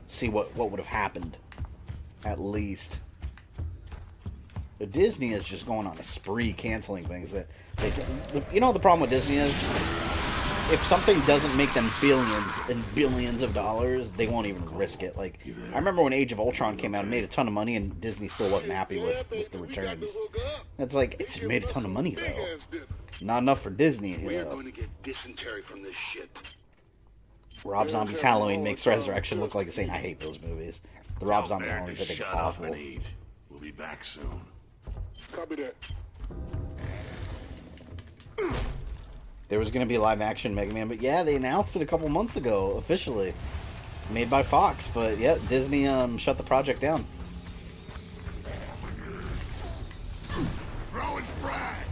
See what would have happened. At least. But Disney is just going on a spree canceling things. That you know the problem with Disney is? If something doesn't make them billions and billions of dollars, they won't even risk it. Like, I remember when Age of Ultron came out, it made a ton of money, and Disney still wasn't happy with the returns. It's like, it's made a ton of money, though. Not enough for Disney. We're going to get dysentery from this shit. Rob Zombie's Halloween makes Resurrection look like a saint. I hate those movies. The Rob Zombie Tell Halloween's, Baron I to think, shut awful. up and eat. We'll be back soon. Copy that. There was going to be a live-action Mega Man, but yeah, they announced it a couple months ago, officially. Made by Fox, but yeah, Disney shut the project down.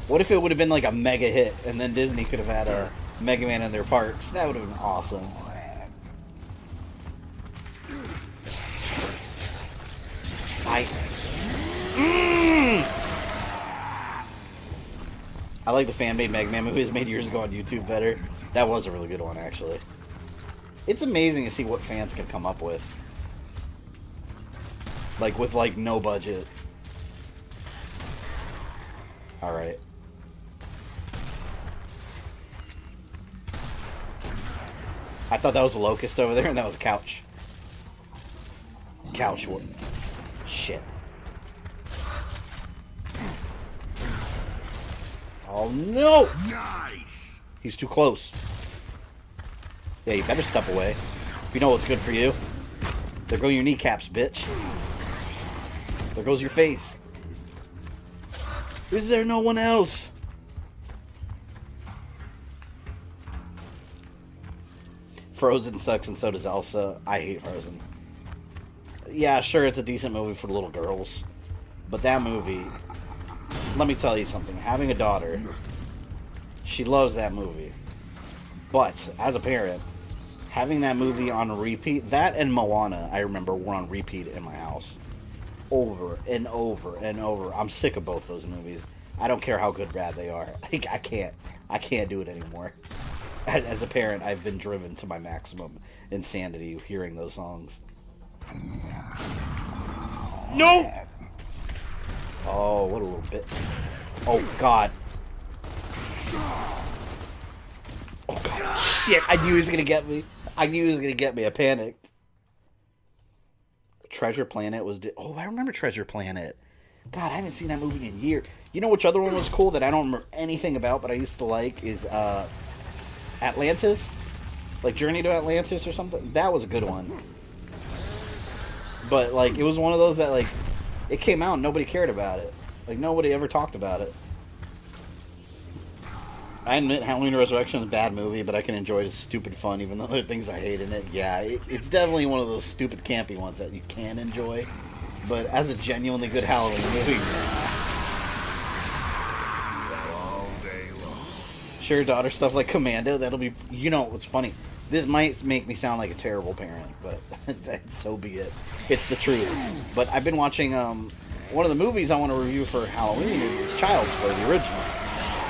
What if it would have been like a mega hit, and then Disney could have had a Mega Man in their parks? That would have been awesome. I like the fan-made Mega Man movies made years ago on YouTube better. That was a really good one, actually. It's amazing to see what fans can come up with. Like, with, like, no budget. Alright. I thought that was a locust over there, and that was a couch. Couch. Shit. Oh, no! Nice. He's too close. Yeah, you better step away. If you know what's good for you. There go your kneecaps, bitch. There goes your face. Is there no one else? Frozen sucks and so does Elsa. I hate Frozen. Yeah, sure, it's a decent movie for little girls. But that movie, let me tell you something. Having a daughter, she loves that movie. But, as a parent, having that movie on repeat, that and Moana, I remember, were on repeat in my house. Over and over and over. I'm sick of both those movies. I don't care how good bad they are. I can't do it anymore. As a parent, I've been driven to my maximum insanity hearing those songs. No! Oh, what a little bit. Oh, God. Oh, God. Shit, I knew he was going to get me. I panicked. Treasure Planet was... Oh, I remember Treasure Planet. God, I haven't seen that movie in years. You know which other one was cool that I don't remember anything about, but I used to like, is Atlantis? Like Journey to Atlantis or something? That was a good one. But, like, it was one of those that, like, it came out and nobody cared about it. Like, nobody ever talked about it. I admit Halloween Resurrection is a bad movie, but I can enjoy it as stupid fun, even though there are things I hate in it. Yeah, it's definitely one of those stupid, campy ones that you can enjoy. But as a genuinely good Halloween movie, All day long. sure, daughter stuff like Commando, that'll be... You know what's funny? This might make me sound like a terrible parent, but so be it. It's the truth. But I've been watching... one of the movies I want to review for Halloween is Child's Play, the original.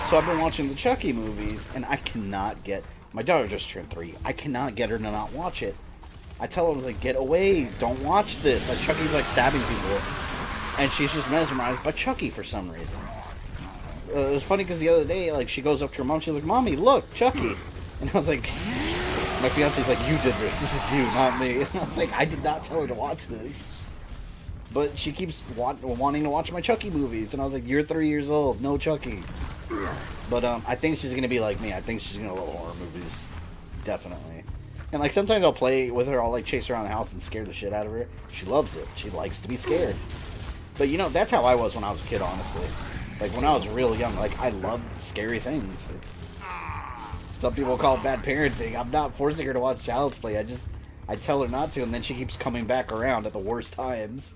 So I've been watching the Chucky movies, and I cannot get... My daughter just turned 3. I cannot get her to not watch it. I tell her, like, get away. Don't watch this. Like, Chucky's, like, stabbing people. And she's just mesmerized by Chucky for some reason. It was funny because the other day, like, she goes up to her mom. She's like, Mommy, look, Chucky. And I was like... My fiance's like, you did this. This is you, not me. And I was like, I did not tell her to watch this. But she keeps wanting to watch my Chucky movies. And I was like, you're 3 years old. No Chucky. But I think she's going to be like me. I think she's going to love horror movies. Definitely. And like sometimes I'll play with her. I'll like chase her around the house and scare the shit out of her. She loves it. She likes to be scared. But you know, that's how I was when I was a kid, honestly. Like when I was real young, like I loved scary things. Some people call it bad parenting. I'm not forcing her to watch Child's Play. I tell her not to, and then she keeps coming back around at the worst times.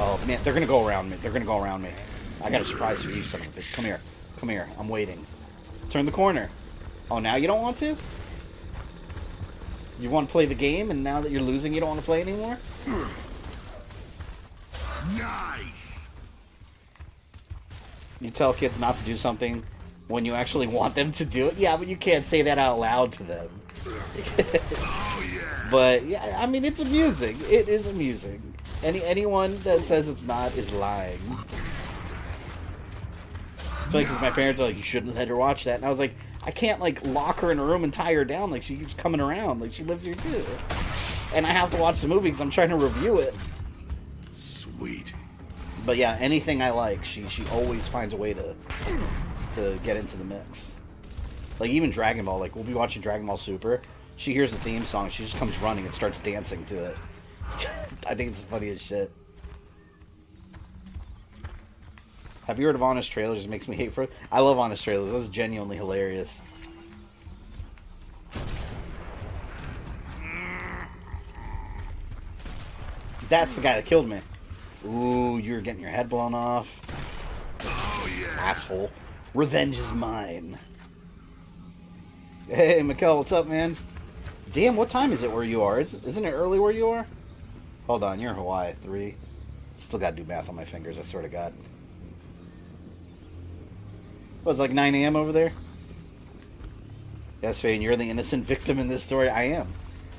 Oh, man, they're going to go around me. I got a surprise for you, son of a bitch. Come here. Come here. I'm waiting. Turn the corner. Oh, now you don't want to? You want to play the game, and now that you're losing, you don't want to play anymore? Nice. You tell kids not to do something when you actually want them to do it? Yeah, but you can't say that out loud to them. Oh, yeah. But, yeah, I mean, it's amusing. It is amusing. Anyone that says it's not is lying. Like, cause my parents are like, you shouldn't let her watch that. And I was like, I can't, like, lock her in a room and tie her down. Like, she keeps coming around. Like, she lives here, too. And I have to watch the movie because I'm trying to review it. Sweet. But, yeah, anything I like, she always finds a way to get into the mix. Like, even Dragon Ball. Like, we'll be watching Dragon Ball Super. She hears the theme song. She just comes running and starts dancing to it. I think it's the funniest shit. Have you heard of Honest Trailers? It makes me hate for it. I love Honest Trailers. That's genuinely hilarious. That's the guy that killed me. Ooh, you're getting your head blown off. Oh, yeah. Asshole. Revenge is mine. Hey, Mekel, what's up, man? Damn, what time is it where you are? Isn't it early where you are? Hold on, you're in Hawaii. 3. Still gotta do math on my fingers, I swear to God. What, it's like 9 a.m. over there? Yes, Faye, you're the innocent victim in this story. I am.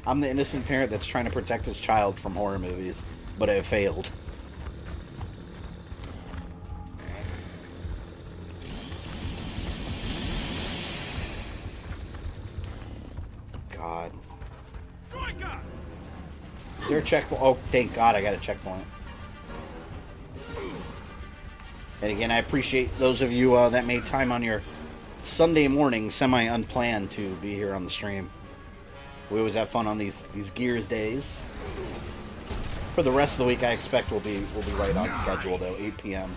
I'm the innocent parent that's trying to protect his child from horror movies, but I have failed. God. Is there a checkpoint? Oh, thank God I got a checkpoint. And again, I appreciate those of you that made time on your Sunday morning, semi-unplanned, to be here on the stream. We always have fun on these Gears days. For the rest of the week, I expect we'll be right on schedule, though, 8 p.m.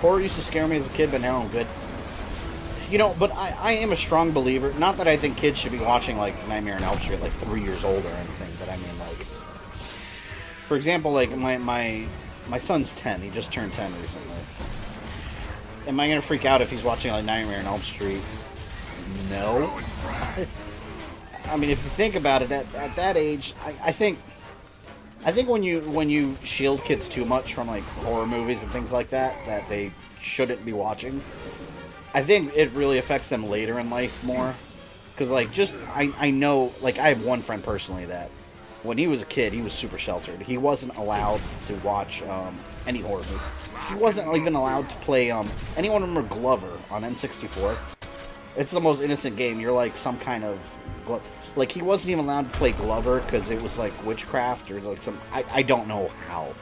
Horror used to scare me as a kid, but now I'm good. You know, but I am a strong believer. Not that I think kids should be watching, like, Nightmare on Elm Street, like, 3 years old or anything, but I mean, like... For example, like, my son's 10. He just turned 10 recently. Am I going to freak out if he's watching, like, Nightmare on Elm Street? No. I mean, if you think about it, at that age, I think when you shield kids too much from, like, horror movies and things like that they shouldn't be watching, I think it really affects them later in life more. Because, like, I know, like, I have one friend personally that when he was a kid, he was super sheltered. He wasn't allowed to watch any horror movie. He wasn't even allowed to play, anyone remember Glover on N64? It's the most innocent game. You're like some kind of... Like, he wasn't even allowed to play Glover because it was, like, witchcraft or, like, some... I don't know how.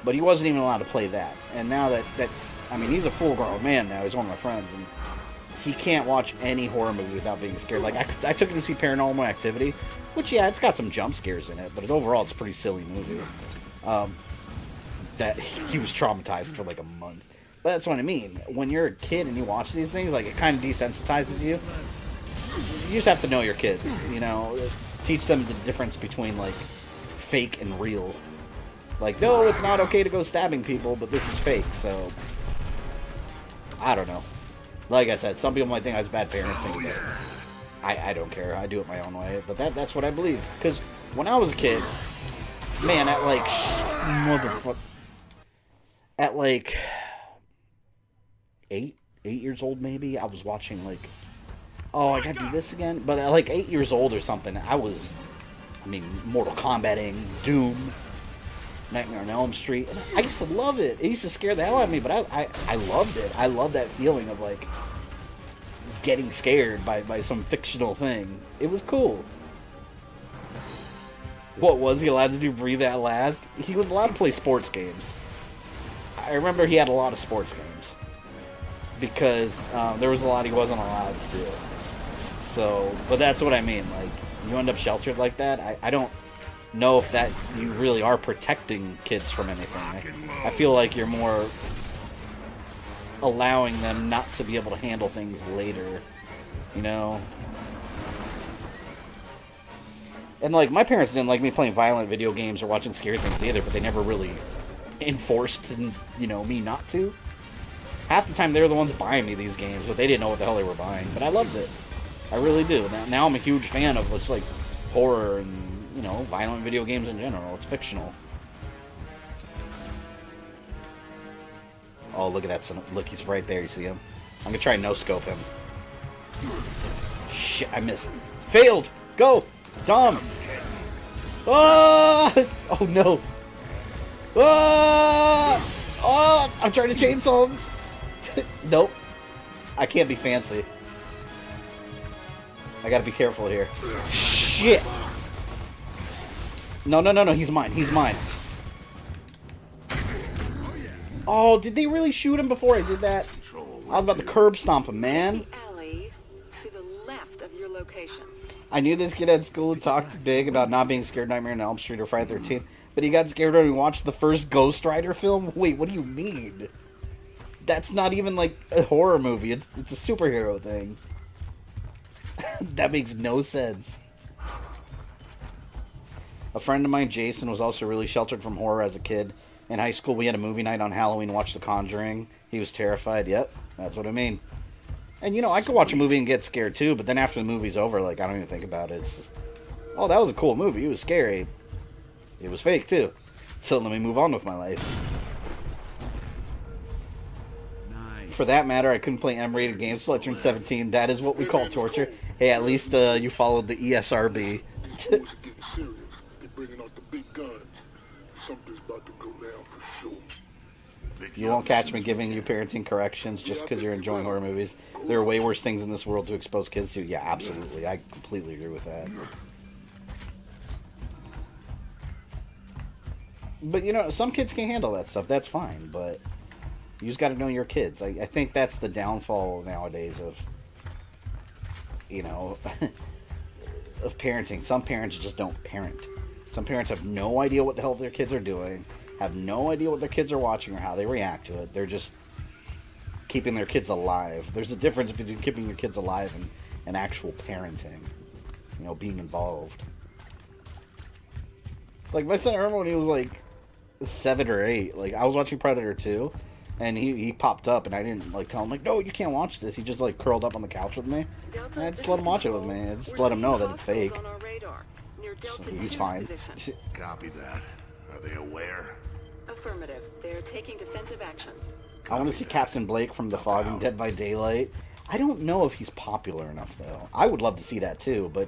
But he wasn't even allowed to play that. And now that I mean, he's a full-grown man now. He's one of my friends. And he can't watch any horror movie without being scared. Like, I took him to see Paranormal Activity, which, yeah, it's got some jump scares in it. But overall, it's a pretty silly movie. That he was traumatized for, like, a month. But that's what I mean. When you're a kid and you watch these things, like, it kind of desensitizes you. You just have to know your kids, you know? Teach them the difference between, like, fake and real. Like, no, it's not okay to go stabbing people, but this is fake, so... I don't know. Like I said, some people might think I was bad parenting, but I don't care. I do it my own way. But that's what I believe. Because when I was a kid, man, at, like... Motherfucker. At, like... 8 years old, maybe, I was watching, like... Oh, I gotta do this again? But at, like, 8 years old or something, I was... I mean, Mortal Kombating, Doom... Nightmare on Elm Street. I used to love it. It used to scare the hell out of me, but I loved it. I loved that feeling of, like, getting scared by some fictional thing. It was cool. What was he allowed to do? Breathe at last? He was allowed to play sports games. I remember he had a lot of sports games. Because there was a lot he wasn't allowed to do. So, but that's what I mean. Like, you end up sheltered like that. I don't know if that you really are protecting kids from anything. I feel like you're more allowing them not to be able to handle things later, you know? And, like, my parents didn't like me playing violent video games or watching scary things either, but they never really enforced, you know, me not to. Half the time they were the ones buying me these games, but they didn't know what the hell they were buying. But I loved it. I really do. Now I'm a huge fan of what's, like, horror and, you know, violent video games in general. It's fictional. Oh, look at that. Look, he's right there. You see him? I'm gonna try and no-scope him. Shit, I missed. Failed! Go! Dom! Ah! Oh, no. Ah! Oh! I'm trying to chainsaw him. Nope. I can't be fancy. I gotta be careful here. Shit! No, he's mine. He's mine. Oh, did they really shoot him before I did that? I was about to curb stomp him, man. Alley to the left of your location. I knew this kid at school talked big about not being scared of Nightmare on Elm Street or Friday the 13th, but he got scared when he watched the first Ghost Rider film? Wait, what do you mean? That's not even, like, a horror movie. It's a superhero thing. That makes no sense. A friend of mine, Jason, was also really sheltered from horror as a kid. In high school, we had a movie night on Halloween and watched The Conjuring. He was terrified. Yep, that's what I mean. And, you know, I could watch a movie and get scared, too, but then after the movie's over, like, I don't even think about it. It's just, oh, that was a cool movie. It was scary. It was fake, too. So let me move on with my life. Nice. For that matter, I couldn't play M-rated games until I turned 17. That is what we call torture. Hey, at least you followed the ESRB. These boys are getting serious. They're bringing out the big guns. Something's about to go down for sure. You won't catch me giving you parenting corrections just because you're enjoying horror movies. There are way worse things in this world to expose kids to. Yeah, absolutely. I completely agree with that. But, you know, some kids can handle that stuff. That's fine, but you just got to know your kids. I think that's the downfall nowadays of, you know, of parenting. Some parents just don't parent. Some parents have no idea what the hell their kids are doing, have no idea what their kids are watching or how they react to it. They're just keeping their kids alive. There's a difference between keeping your kids alive and actual parenting. You know, being involved. Like, my son, I remember when he was, like, 7 or 8. Like, I was watching Predator 2, and he popped up, and I didn't, like, tell him, like, no, you can't watch this. He just, like, curled up on the couch with me. And I just let him watch it with me. I just let him know that it's fake. So he's fine. Copy that. Are they aware? Affirmative. They're taking defensive action. I want to see Captain Blake from The Fog and Dead by Daylight. I don't know if he's popular enough, though. I would love to see that, too, but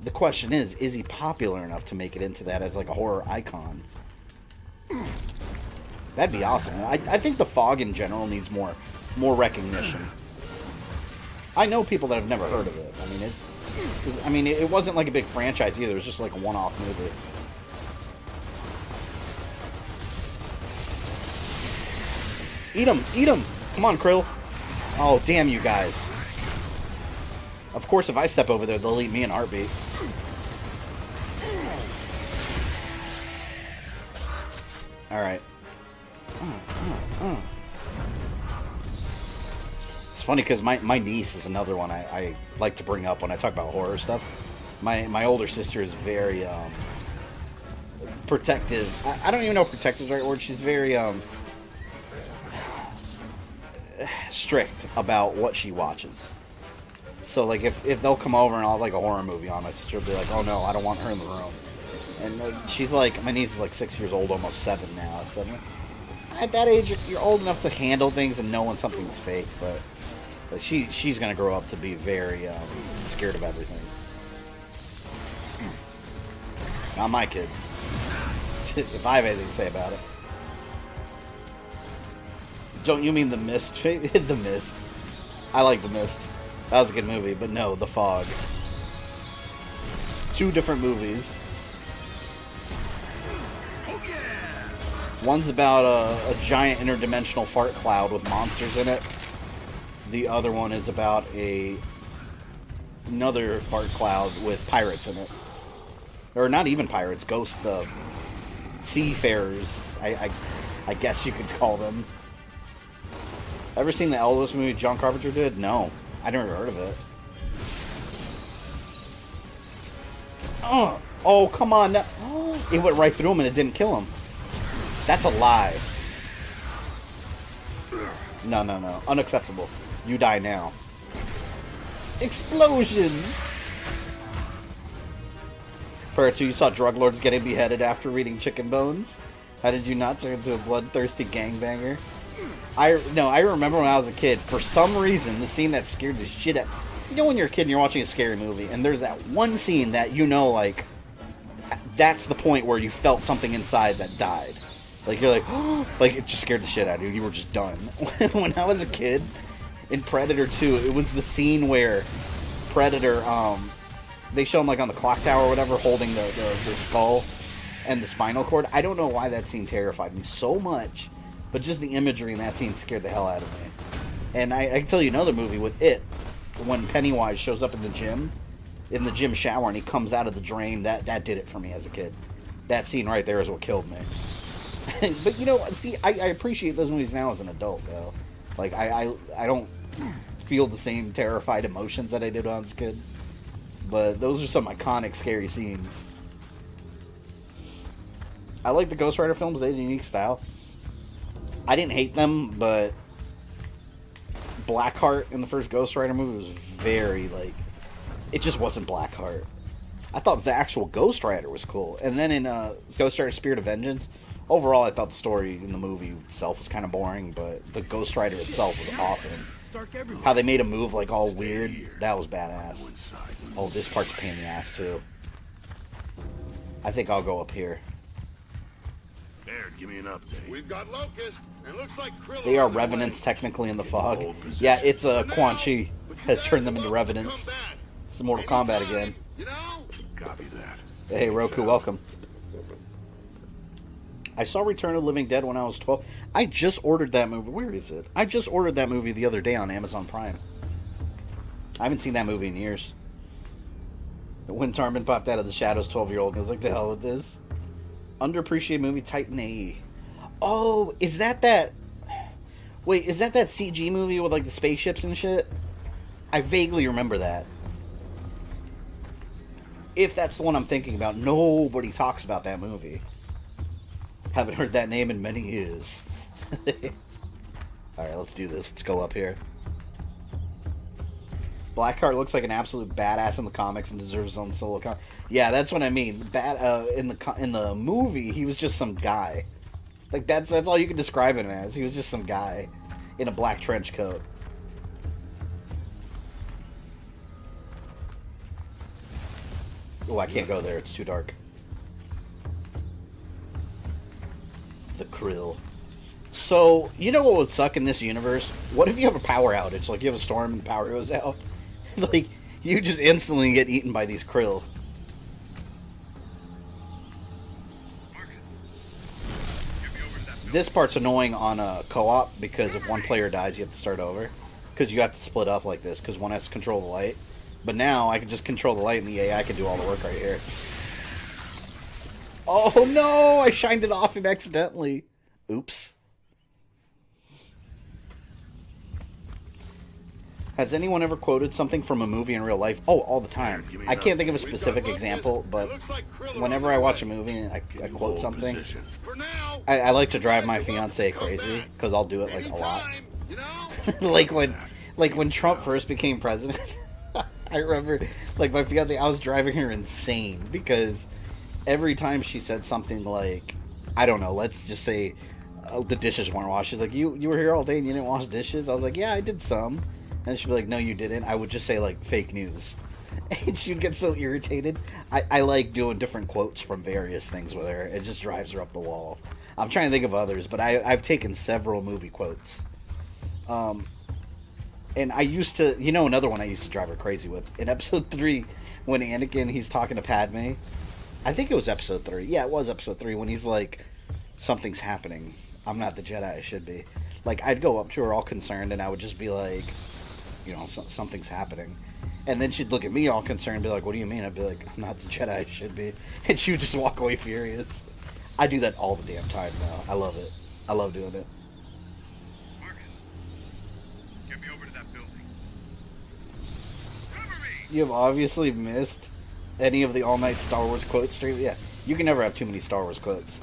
the question is he popular enough to make it into that as, like, a horror icon? That'd be awesome. I think The Fog in general needs more recognition. I know people that have never heard of it. It wasn't like a big franchise either. It was just like a one-off movie. Eat him! Eat him! Come on, Krill. Oh, damn you guys. Of course, if I step over there, they'll eat me in a heartbeat. Alright. It's funny because my niece is another one I like to bring up when I talk about horror stuff. My older sister is very protective. I don't even know if protective is the right word. She's very strict about what she watches. So, like, if they'll come over and I'll have, like, a horror movie on, my sister will be like, oh, no, I don't want her in the room. And she's like, my niece is, like, 6 years old, almost 7 now. So, at that age, you're old enough to handle things and know when something's fake. But she's going to grow up to be very scared of everything. Not my kids. If I have anything to say about it. Don't you mean The Mist? The Mist. I like The Mist. That was a good movie, but no, The Fog. 2 different movies. One's about a giant interdimensional fart cloud with monsters in it. The other one is about another fart cloud with pirates in it. Or not even pirates, ghost seafarers, I guess you could call them. Ever seen the Elvis movie John Carpenter did? No. I never heard of it. Oh, come on. It went right through him and it didn't kill him. That's a lie. No. Unacceptable. You die now. Explosion! Prior to, you saw drug lords getting beheaded after reading Chicken Bones? How did you not turn into a bloodthirsty gangbanger? I remember when I was a kid, for some reason, the scene that scared the shit out. You know when you're a kid and you're watching a scary movie, and there's that one scene that you know, like, that's the point where you felt something inside that died. Like, you're like, oh, like, it just scared the shit out of you. You were just done. When I was a kid, in Predator 2, it was the scene where Predator, they show him, like, on the clock tower or whatever, holding the skull and the spinal cord. I don't know why that scene terrified me so much. But just the imagery in that scene scared the hell out of me. And I can tell you another movie with it. When Pennywise shows up in the gym shower, and he comes out of the drain, that did it for me as a kid. That scene right there is what killed me. But, you know, see, I appreciate those movies now as an adult, though. Like, I don't feel the same terrified emotions that I did when I was a kid. But those are some iconic, scary scenes. I like the Ghost Rider films. They had a unique style. I didn't hate them, but Blackheart in the first Ghost Rider movie was very, like, it just wasn't Blackheart. I thought the actual Ghost Rider was cool. And then in Ghost Rider Spirit of Vengeance, overall I thought the story in the movie itself was kind of boring, but the Ghost Rider itself was awesome. How they made him move, like, all weird, that was badass. Oh, this part's a pain in the ass, too. I think I'll go up here. Baird, give me an update. We've got locusts, and looks like Krill. They are revenants technically in the fog. Yeah, it's Quan Chi has turned them into revenants. It's the Mortal Kombat again. You know? Copy that. Hey, Roku, welcome. I saw Return of the Living Dead when I was 12. I just ordered that movie. Where is it? I just ordered that movie the other day on Amazon Prime. I haven't seen that movie in years. When Tarman popped out of the shadows, 12-year-old, and was like, the hell with this? Underappreciated movie, Titan A. Oh, is that... Wait, is that CG movie with, like, the spaceships and shit? I vaguely remember that. If that's the one I'm thinking about, nobody talks about that movie. Haven't heard that name in many years. Alright, let's do this. Let's go up here. Blackheart looks like an absolute badass in the comics and deserves his own solo comic. Yeah, that's what I mean. In the movie, he was just some guy. Like, that's all you can describe him as. He was just some guy in a black trench coat. Oh, I can't go there. It's too dark. The Krill. So, you know what would suck in this universe? What if you have a power outage? Like, you have a storm and the power goes out? Like, you just instantly get eaten by these Krill. This part's annoying on a co-op because if one player dies, you have to start over. Because you have to split up like this, because one has to control the light. But now, I can just control the light and the AI can do all the work right here. Oh no! I shined it off him accidentally. Oops. Has anyone ever quoted something from a movie in real life? Oh, all the time. I can't think of a specific example, but whenever I watch a movie and I quote something, I like to drive my fiance crazy, because I'll do it like a lot. like when Trump first became president, I remember, like, my fiance, I was driving her insane, because every time she said something like, I don't know, let's just say the dishes weren't washed. She's like, you were here all day and you didn't wash dishes? I was like, yeah, I did some. And she'd be like, no, you didn't. I would just say, like, fake news. And she'd get so irritated. I like doing different quotes from various things with her. It just drives her up the wall. I'm trying to think of others, but I've taken several movie quotes. And I used to, you know, another one I used to drive her crazy with. In episode 3, when Anakin, he's talking to Padme. I think it was episode 3. Yeah, it was episode 3, when he's like, something's happening. I'm not the Jedi I should be. Like, I'd go up to her all concerned, and I would just be like, you know, something's happening. And then she'd look at me all concerned and be like, what do you mean? I'd be like, I'm not the Jedi I should be. And she would just walk away furious. I do that all the damn time now. I love it. I love doing it. Marcus, get me over to that building. Cover me! You have obviously missed any of the all-night Star Wars quote stream. Yeah, you can never have too many Star Wars quotes.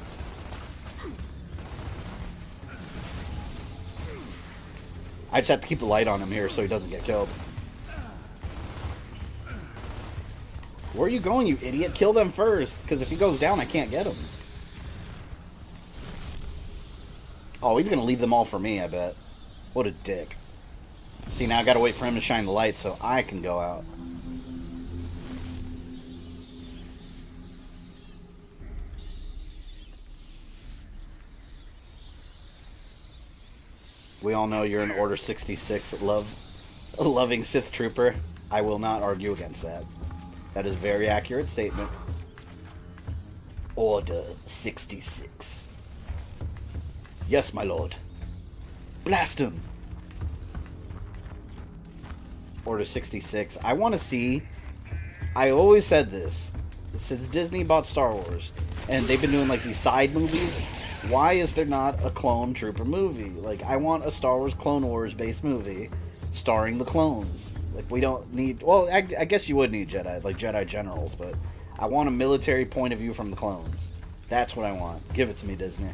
I just have to keep the light on him here so he doesn't get killed. Where are you going, you idiot? Kill them first, because if he goes down, I can't get him. Oh, he's going to leave them all for me, I bet. What a dick. See, now I got to wait for him to shine the light so I can go out. We all know you're an Order 66 loving Sith Trooper. I will not argue against that. That is a very accurate statement. Order 66. Yes, my lord. Blast him! Order 66. I want to see... I always said this. Since Disney bought Star Wars, and they've been doing, like, these side movies... Why is there not a clone trooper movie? Like, I want a Star Wars Clone Wars based movie starring the clones. Like, we don't need... Well, I guess you would need Jedi, like Jedi generals, but I want a military point of view from the clones. That's what I want. Give it to me, Disney.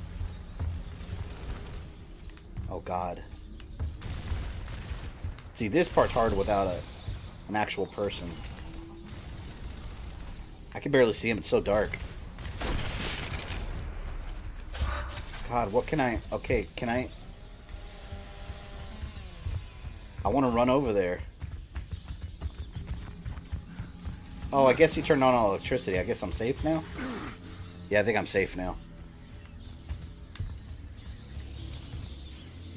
Oh, God. See, this part's hard without an actual person. I can barely see him. It's so dark. God, what can I... Okay, can I... I want to run over there. Oh, I guess he turned on all electricity. I guess I'm safe now? Yeah, I think I'm safe now.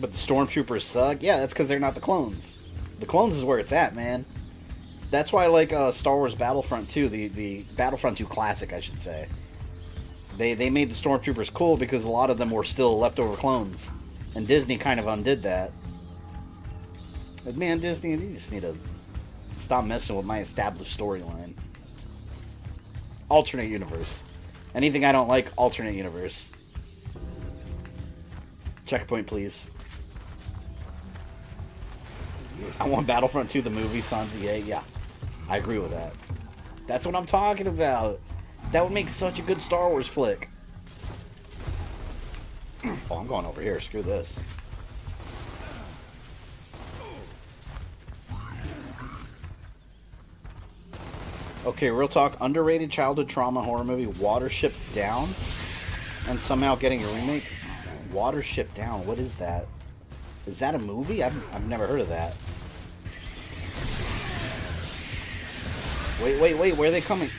But the stormtroopers suck? Yeah, that's because they're not the clones. The clones is where it's at, man. That's why I like Star Wars Battlefront 2, the Battlefront 2 Classic, I should say. They made the stormtroopers cool because a lot of them were still leftover clones, and Disney kind of undid that. But man, Disney, you just need to stop messing with my established storyline. Alternate universe. Anything I don't like, alternate universe. Checkpoint, please. I want Battlefront 2, the movie, Sansa. Yeah, I agree with that. That's what I'm talking about. That would make such a good Star Wars flick. Oh, I'm going over here. Screw this. Okay, real talk. Underrated childhood trauma horror movie, Watership Down. And somehow getting a remake. Watership Down. What is that? Is that a movie? I've never heard of that. Wait. Where are they coming?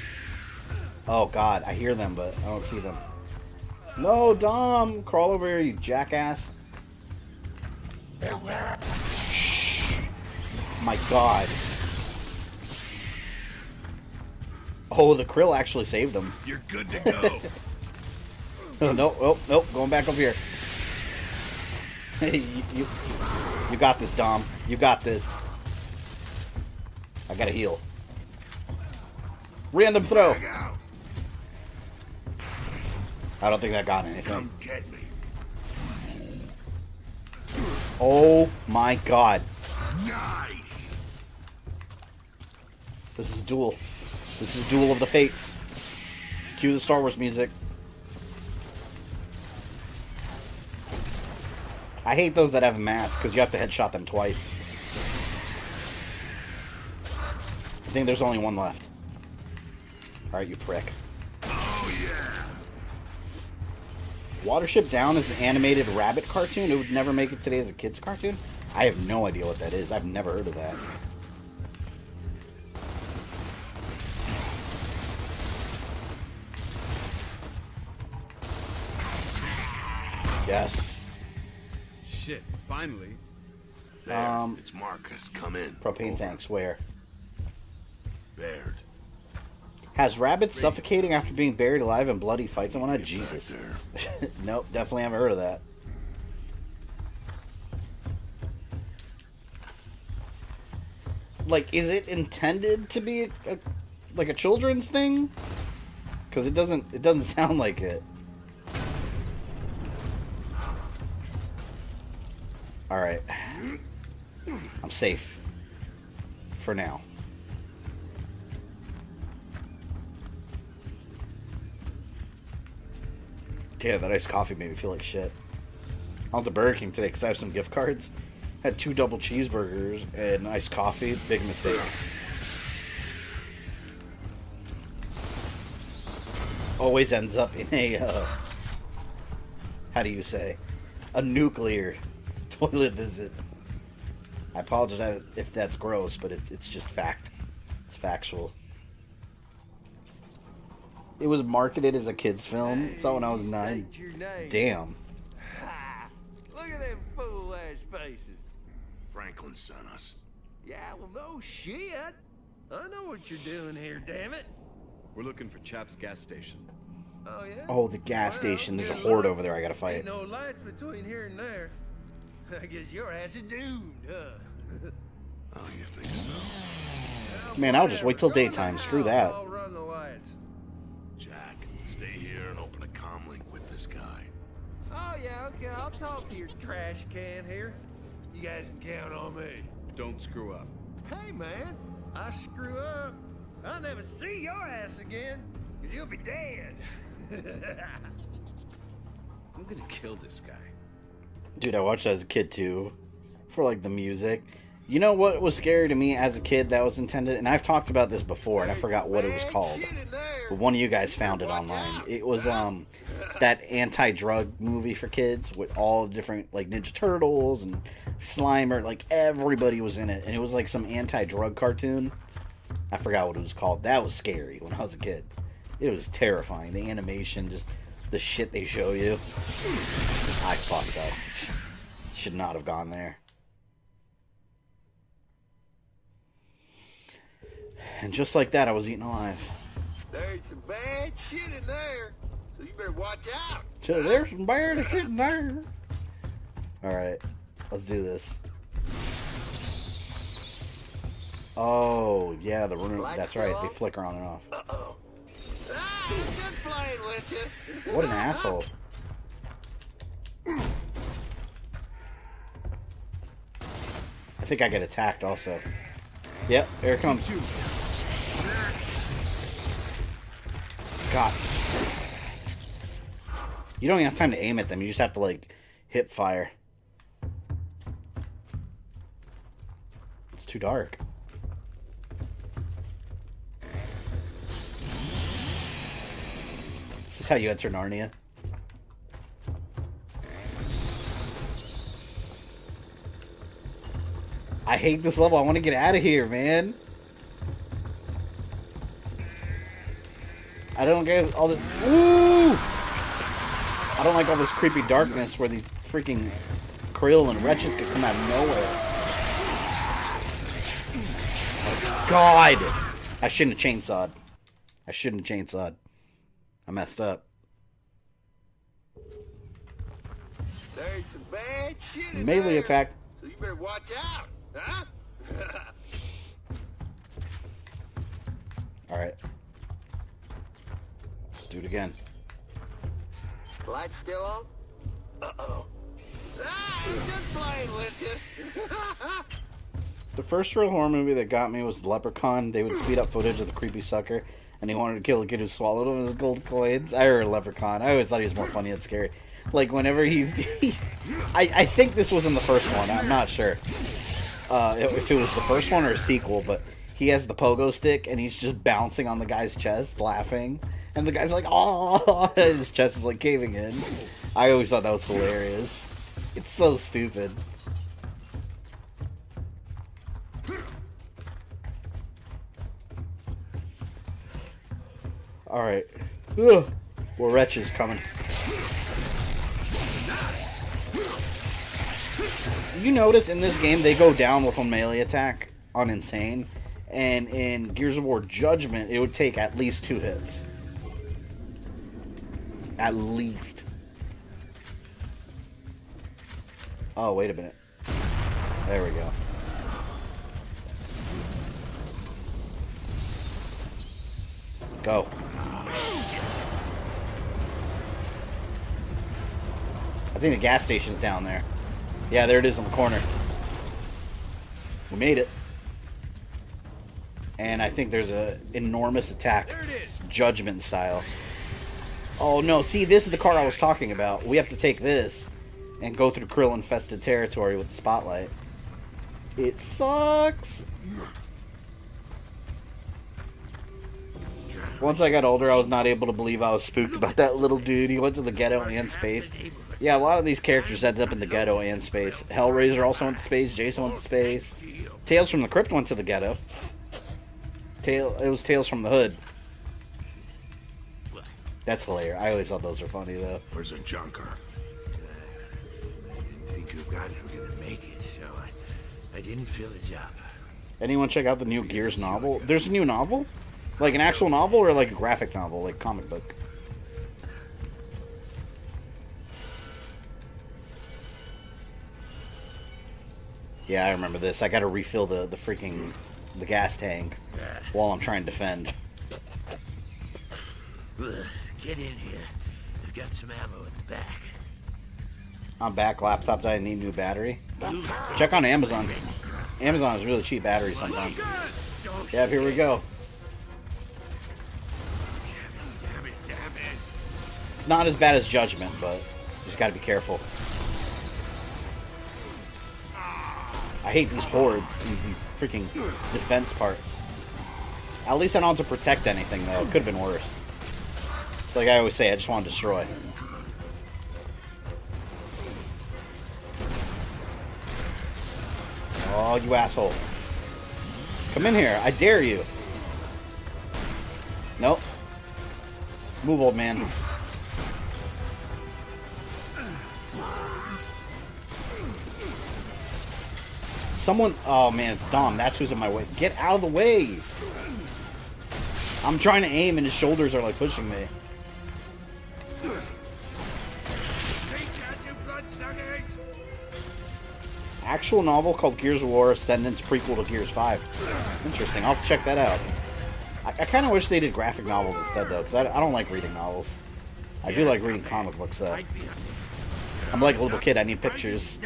Oh, God. I hear them, but I don't see them. No, Dom. Crawl over here, you jackass. Shh. My God. Oh, the krill actually saved them. You're good to go. Oh, nope. Going back over here. Hey, you got this, Dom. You got this. I gotta heal. Random throw. I don't think that got anything. Come get me. Oh my God. Nice. This is Duel. This is Duel of the Fates. Cue the Star Wars music. I hate those that have a mask because you have to headshot them twice. I think there's only one left. Alright, you prick. Oh, yeah. Watership Down is an animated rabbit cartoon. It would never make it today as a kid's cartoon. I have no idea what that is. I've never heard of that. Yes. Shit, finally. There, it's Marcus. Come in. Propane tanks, where? Baird. Has rabbits suffocating after being buried alive in bloody fights and whatnot? Get Jesus. back there. Nope, definitely haven't heard of that. Like, is it intended to be like a children's thing? Because it doesn't sound like it. Alright. I'm safe. For now. Damn, that iced coffee made me feel like shit. I went to Burger King today because I have some gift cards. Had 2 double cheeseburgers and iced coffee. Big mistake. Always ends up in a, how do you say? A nuclear toilet visit. I apologize if that's gross, but it's just fact. It's factual. It was marketed as a kid's film. Saw when I was 9. Damn. Look at them fool-ass faces. Franklin sent us. Yeah, well, no shit. I know what you're doing here, damn it. We're looking for Chap's gas station. Oh, yeah? Oh, the gas station. There's a horde over there I gotta fight. Ain't no lights between here and there. I guess your ass is doomed, huh? Oh, you think so? Man, I'll just wait till Go in the daytime. house, Screw that. I'll run the lights. Jack, stay here and open a comm link with this guy. Oh, yeah, okay. I'll talk to your trash can here. You guys can count on me. Don't screw up. Hey, man, I screw up, I'll never see your ass again, because you'll be dead. I'm gonna kill this guy. Dude, I watched that as a kid too. For like the music. You know what was scary to me as a kid that was intended? And I've talked about this before and I forgot what it was called. But one of you guys found it online. It was that anti-drug movie for kids with all different like Ninja Turtles and Slimer. Like everybody was in it. And it was like some anti-drug cartoon. I forgot what it was called. That was scary when I was a kid. It was terrifying. The animation, just the shit they show you. I fucked up. Should not have gone there. And just like that, I was eaten alive. There's some bad shit in there, so you better better watch out. So there's some bears sitting there. Alright, let's do this. Oh, yeah, the room. That's right, they flicker on and off. Uh-oh. Ah, I'm just playing with you. What an asshole. I think I get attacked also. Yep, here it comes. God. You don't even have time to aim at them. You just have to, like, hip fire. It's too dark. This is how you enter Narnia. I hate this level. I want to get out of here, man. I don't get all this. Ooh! I don't like all this creepy darkness where these freaking krill and wretches could come out of nowhere. Oh, God! I shouldn't have chainsawed. I shouldn't have chainsawed. I messed up. There's some bad shit in Melee there, attack. so you better watch out, huh? Alright. Let's do it again. Light still on? Uh-oh. Ah, I'm just playing with you. The first real horror movie that got me was Leprechaun. They would speed up footage of the creepy sucker, and he wanted to kill the kid who swallowed him with his gold coins. I heard Leprechaun. I always thought he was more funny and scary. Like, whenever he's... I think this was in the first one. I'm not sure if it was the first one or a sequel, but he has the pogo stick, and he's just bouncing on the guy's chest, laughing. And the guy's like, oh, his chest is like caving in. I always thought that was hilarious. It's so stupid. Alright. More wretches coming. You notice in this game they go down with a melee attack on Insane. And in Gears of War Judgment, it would take at least 2 hits. At least. Oh, wait a minute. There we go. Go. I think the gas station's down there. Yeah, there it is on the corner. We made it. And I think there's a enormous attack. Judgment style. Oh no, see, this is the car I was talking about. We have to take this and go through krill-infested territory with the spotlight. It sucks. Once I got older, I was not able to believe I was spooked about that little dude. He went to the ghetto and space. Yeah, a lot of these characters ended up in the ghetto and space. Hellraiser also went to space. Jason went to space. Tales from the Crypt went to the ghetto. It was Tales from the Hood. That's hilarious. I always thought those were funny, though. Where's a junker? I didn't think you guys were gonna make it, so I didn't fill the job. Anyone check out the new Gears novel? There's a new novel? Like an actual novel or like a graphic novel, like comic book? Yeah, I remember this. I gotta refill the freaking the gas tank while I'm trying to defend. Get in here. I've got some ammo in the back. I'm back. Laptop died. Need new battery. Check on Amazon. Amazon is really cheap batteries sometimes. Yeah, here we go. It's not as bad as Judgment, but just gotta be careful. I hate these hordes, these freaking defense parts. At least I don't have to protect anything, though. It could have been worse. Like I always say, I just want to destroy. Oh, you asshole. Come in here. I dare you. Nope. Move, old man. Someone... Oh, man, it's Dom. That's who's in my way. Get out of the way. I'm trying to aim, and his shoulders are, like, pushing me. actual novel called Gears of War Ascendance prequel to Gears 5. Interesting. I'll have to check that out. I kind of wish they did graphic novels instead, though, because I don't like reading novels. I do like reading comic books, though. I'm like a little kid. I need pictures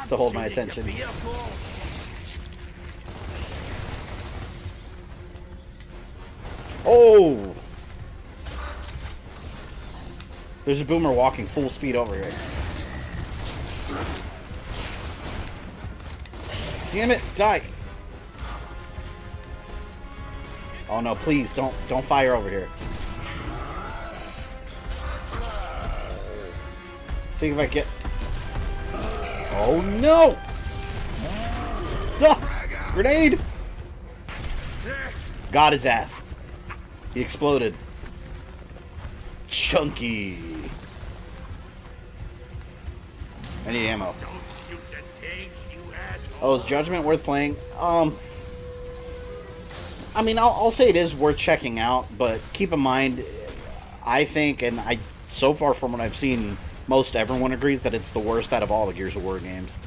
to hold my attention. Oh! There's a boomer walking full speed over here. Damn it! Die! Oh no! Please don't fire over here. Think if I get. Oh no! Ah, grenade! Got his ass. He exploded. Chunky. I need ammo. Oh, is Judgment worth playing? I mean, I'll say it is worth checking out, but keep in mind, I think, and so far from what I've seen, most everyone agrees that it's the worst out of all the Gears of War games.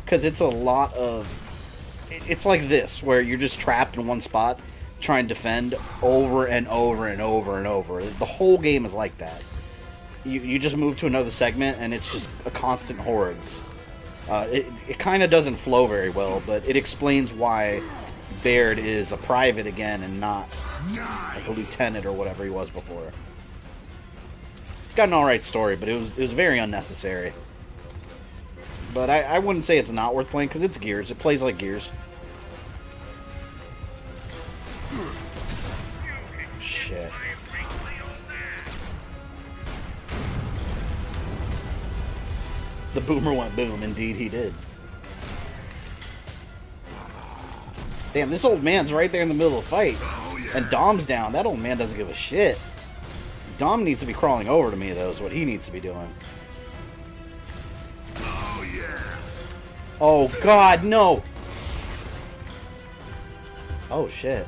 Because it's a lot of... It's like this, where you're just trapped in one spot, trying to defend over and over and over and over. The whole game is like that. You just move to another segment, and it's just a constant hordes. It kind of doesn't flow very well, but it explains why Baird is a private again and not like a lieutenant or whatever he was before. It's got an alright story, but it was very unnecessary. But I wouldn't say it's not worth playing, because it's Gears. It plays like Gears. Shit. The boomer went boom. Indeed he did. Damn, this old man's right there in the middle of the fight. And Dom's down. That old man doesn't give a shit. Dom needs to be crawling over to me, though, is what he needs to be doing. Oh, yeah. Oh, God, no. Oh, shit.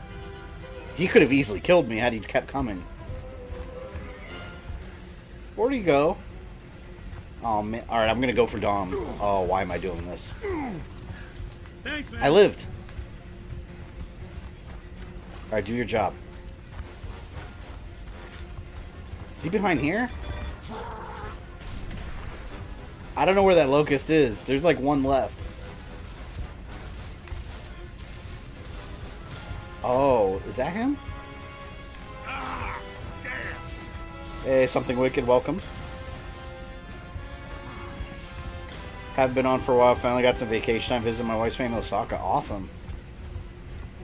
He could have easily killed me had he kept coming. Where'd he go? Oh, man. Alright, I'm gonna go for Dom. Oh, why am I doing this? Thanks, man. I lived. Alright, do your job. Is he behind here? I don't know where that locust is. There's like one left. Oh, is that him? Ah, damn. Hey, Something Wicked, welcome. Have been on for a while. Finally got some vacation time. Visited my wife's family in Osaka. Awesome.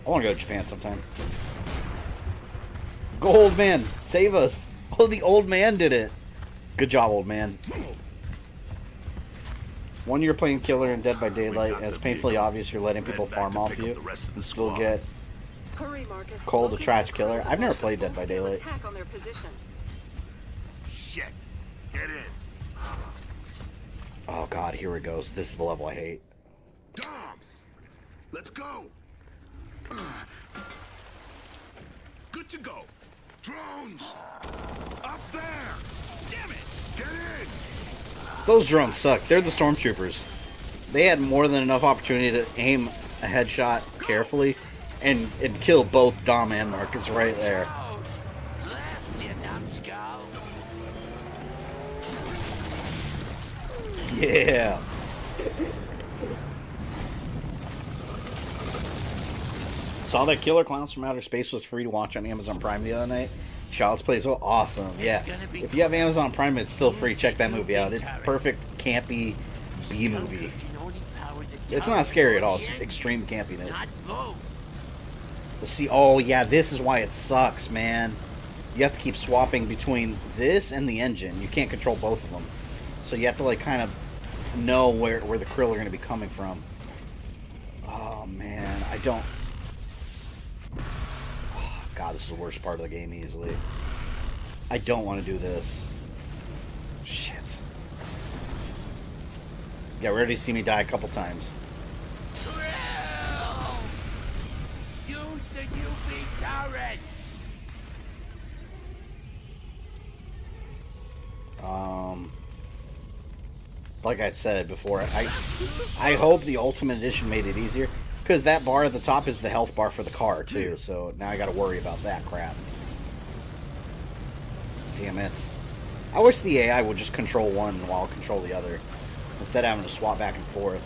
I want to go to Japan sometime. Go, old man. Save us. Oh, the old man did it. Good job, old man. 1 year playing Killer and Dead by Daylight, and it's painfully obvious you're letting people farm off you and still get Hurry, Marcus. cold to Locust trash are killer. under I've never full played Dead by scale Daylight. attack on their position. Shit. Get in. Oh god, here it goes. This is the level I hate. Dom, let's go. Good to go. Drones. Up there. Damn it. Get in. Those drones suck. They're the stormtroopers. They had more than enough opportunity to aim a headshot carefully and kill both Dom and Marcus right there. Yeah. Saw that Killer Clowns from Outer Space was free to watch on Amazon Prime the other night. Child's Play is so awesome. Yeah. If you have Amazon Prime, it's still free. Check that movie out. It's perfect campy B movie. It's not scary at all. It's extreme campiness. But see, oh yeah, this is why it sucks, man. You have to keep swapping between this and the engine. You can't control both of them. So you have to like kind of know where the krill are going to be coming from. Oh man, I don't... Oh, God, this is the worst part of the game easily. I don't want to do this. Shit. Yeah, we already see me die a couple times. Use the UV turret. like I said before, I hope the Ultimate Edition made it easier. Because that bar at the top is the health bar for the car, too. So now I gotta worry about that crap. Damn it. I wish the AI would just control one while I control the other. Instead of having to swap back and forth.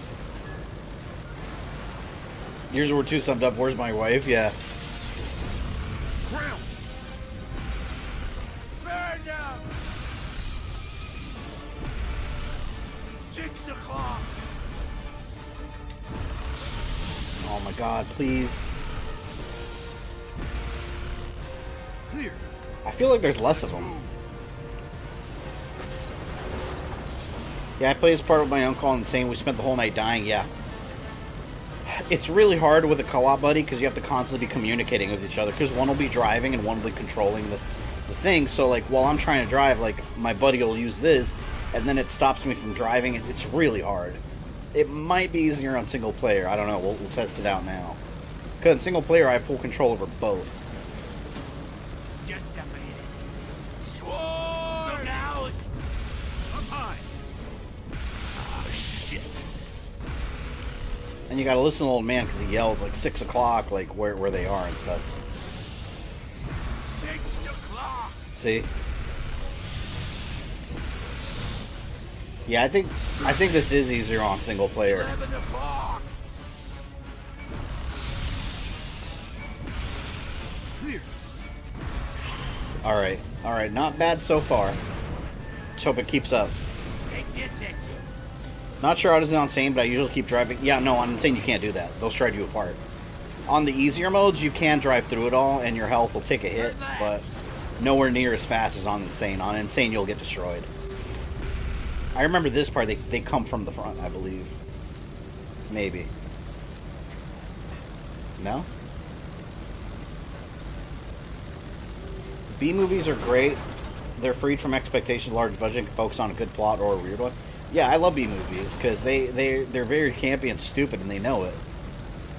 Years War 2 summed up, where's my wife? Yeah. Ground. Burn them! 6 o'clock! Oh my god, please. Clear. I feel like there's less of them. Yeah, I played as part of my uncle and saying we spent the whole night dying, yeah. It's really hard with a co-op buddy because you have to constantly be communicating with each other because one will be driving and one will be controlling the thing. So, like, while I'm trying to drive, like, my buddy will use this and then it stops me from driving. It's really hard. It might be easier on single player. I don't know. We'll test it out now. Because in single player, I have full control over both. It's just a minute. Sword! Look out! Up high. Oh, shit. And you gotta listen to the old man because he yells like 6 o'clock, like where they are and stuff. 6 o'clock! See? Yeah, I think this is easier on single player. 11 o'clock! Clear. Alright, not bad so far. Let's hope it keeps up. Take this exit. Not sure how it is on Insane, but I usually keep driving. Yeah, no, on Insane you can't do that. They'll shred you apart. On the easier modes, you can drive through it all, and your health will take a hit, but nowhere near as fast as on Insane. On Insane, you'll get destroyed. I remember this part, they come from the front, I believe. Maybe. No? B-movies are great. They're freed from expectations, large budget, and focus on a good plot or a weird one. Yeah, I love B-movies, because they're very campy and stupid, and they know it.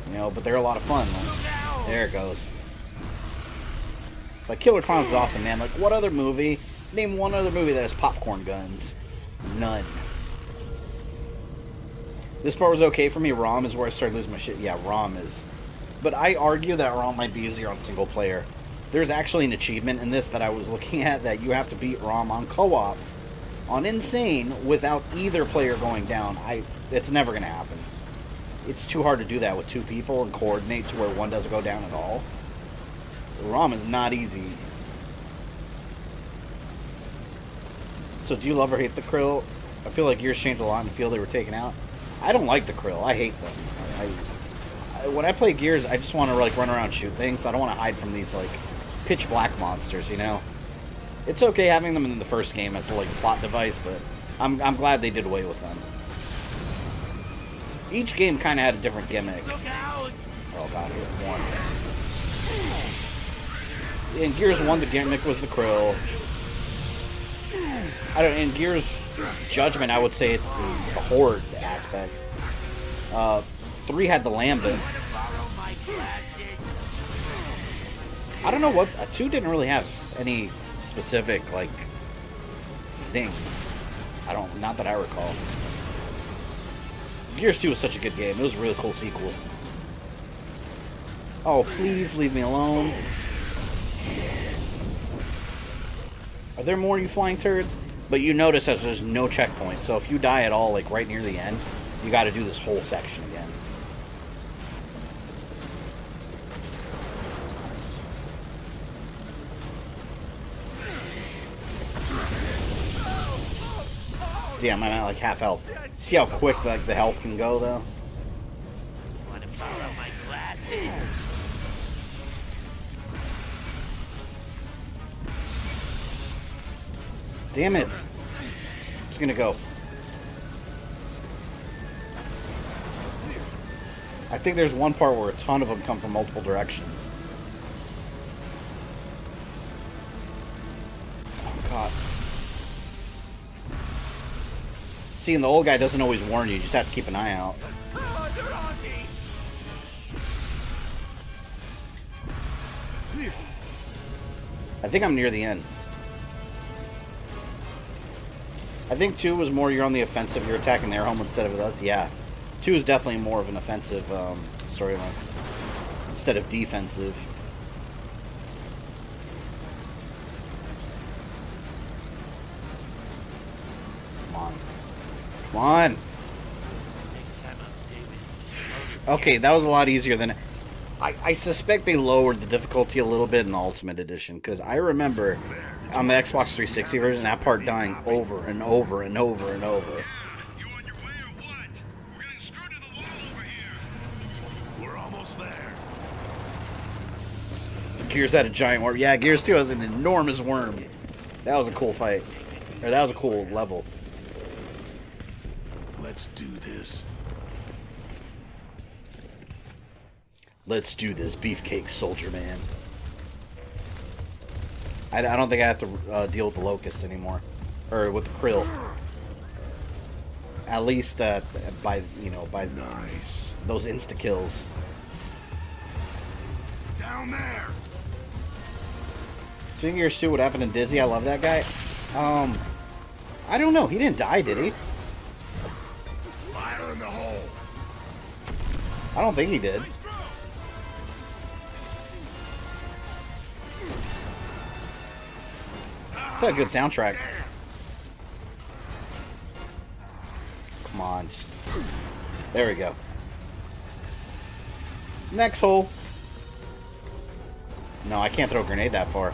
You know, but they're a lot of fun. Like, there it goes. Like, Killer Clowns is awesome, man. Like, what other movie? Name one other movie that has popcorn guns. None. This part was okay for me. ROM is where I started losing my shit. Yeah, ROM is. But I argue that ROM might be easier on single player. There's actually an achievement in this that I was looking at that you have to beat ROM on co-op on Insane without either player going down. It's never going to happen. It's too hard to do that with two people and coordinate to where one doesn't go down at all. ROM is not easy. So do you love or hate the krill? I feel like yours changed a lot and feel they were taken out. I don't like the krill. I hate them. When I play Gears, I just want to like run around and shoot things. I don't want to hide from these like pitch black monsters, you know? It's okay having them in the first game as a like plot device, but I'm glad they did away with them. Each game kind of had a different gimmick. Look out! Oh god, here's one. In Gears 1, the gimmick was the krill. In Gears Judgment, I would say it's the horde aspect. 3 had the lambent. I don't know what 2 didn't really have any specific like thing. Not that I recall. Gears 2 was such a good game. It was a really cool sequel. Oh, please leave me alone. Are there more, you flying turds? But you notice that there's no checkpoint, so if you die at all, like right near the end, you gotta do this whole section again. Damn, I'm at like half health. See how quick like the health can go though? Wanna borrow my glasses? Damn it. Just gonna go. I think there's one part where a ton of them come from multiple directions. Oh god. See, and the old guy doesn't always warn you. You just have to keep an eye out. Oh, they're on me! I think I'm near the end. I think 2 was more you're on the offensive, you're attacking their home instead of us. Yeah. 2 is definitely more of an offensive storyline instead of defensive. Come on. Come on. Okay, that was a lot easier than... I suspect they lowered the difficulty a little bit in the Ultimate Edition, because I remember on the Xbox 360 version, that part dying over and over and over and over. You on your way or what? We're getting screwed to the wall over here. We're almost there. Gears had a giant worm. Yeah, Gears 2 has an enormous worm. That was a cool fight. Or that was a cool level. Let's do this. Let's do this, Beefcake Soldier Man. I don't think I have to deal with the Locust anymore. Or with the Krill. At least by Nice. those insta-kills. Down there. Do you think Gears 2 what happened in Dizzy? I love that guy. I don't know. He didn't die, did he? Fire in the hole. I don't think he did. It's a good soundtrack. Come on. There we go. Next hole. No, I can't throw a grenade that far.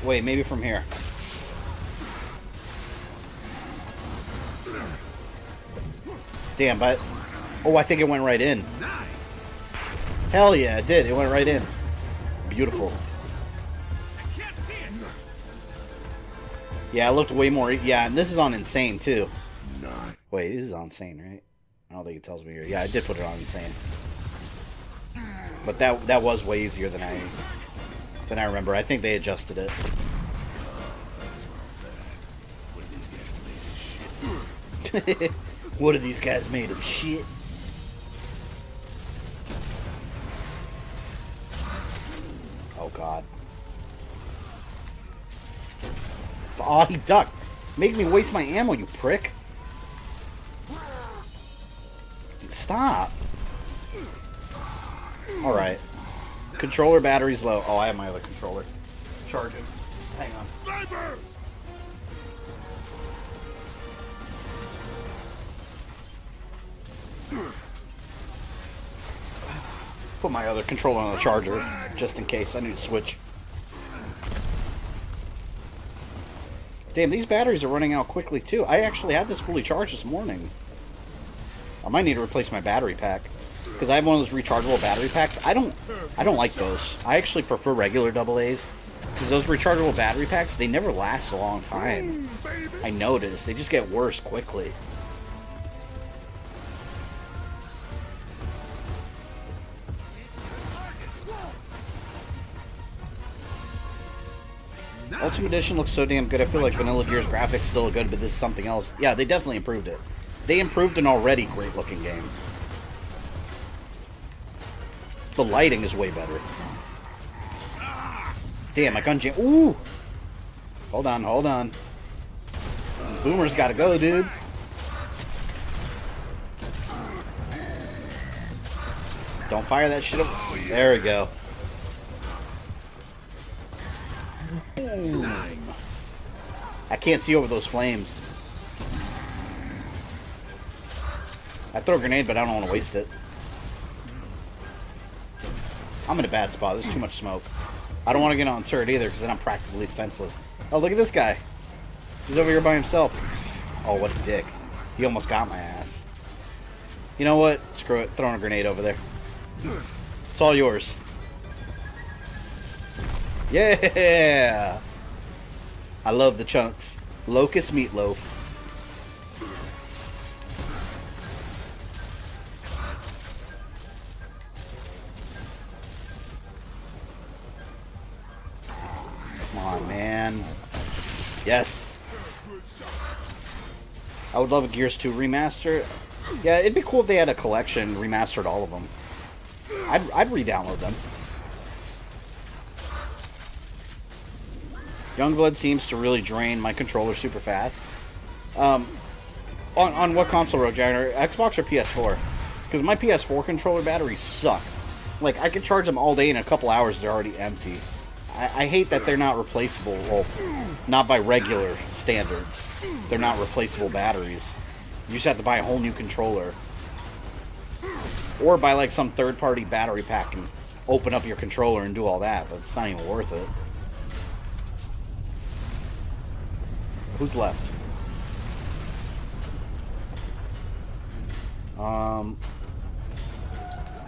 Wait, maybe from here. Damn, but... Oh, I think it went right in. Hell yeah, it did. It went right in. Beautiful. Yeah, it looked way more... Yeah, and this is on Insane, too. Wait, this is on Insane, right? I don't think it tells me here. Yeah, I did put it on Insane. But that was way easier than I remember. I think they adjusted it. What are these guys made of shit? Oh god. Oh, he ducked. Make me waste my ammo, you prick. Stop. Alright. Controller battery's low. Oh, I have my other controller. Charging. Hang on. Sniper! Put my other controller on the charger, just in case I need to switch. Damn, these batteries are running out quickly, too. I actually had this fully charged this morning. I might need to replace my battery pack. Because I have one of those rechargeable battery packs. I don't like those. I actually prefer regular AA's. Because those rechargeable battery packs, they never last a long time. I noticed. They just get worse quickly. Ultimate Edition looks so damn good. I feel like Vanilla Gear's graphics still look good, but this is something else. Yeah, they definitely improved it. They improved an already great-looking game. The lighting is way better. Damn, my gun jam. Ooh! Hold on, hold on. Boomer's gotta go, dude. Don't fire that shit up. There we go. Boom. I can't see over those flames. I throw a grenade, but I don't want to waste it. I'm in a bad spot. There's too much smoke. I don't want to get on turret either, because then I'm practically defenseless. Oh, look at this guy. He's over here by himself. Oh, what a dick. He almost got my ass. You know what? Screw it. Throwing a grenade over there. It's all yours. Yeah! I love the chunks. Locust meatloaf. Come on, man. Yes. I would love a Gears 2 remaster. Yeah, it'd be cool if they had a collection, remastered all of them. I'd re-download them. Youngblood seems to really drain my controller super fast. On what console, Rogue Giant? Xbox or PS4? Because my PS4 controller batteries suck. Like, I can charge them all day, in a couple hours they're already empty. I hate that they're not replaceable. Well, not by regular standards. They're not replaceable batteries. You just have to buy a whole new controller. Or buy, like, some third-party battery pack and open up your controller and do all that, but it's not even worth it. Who's left?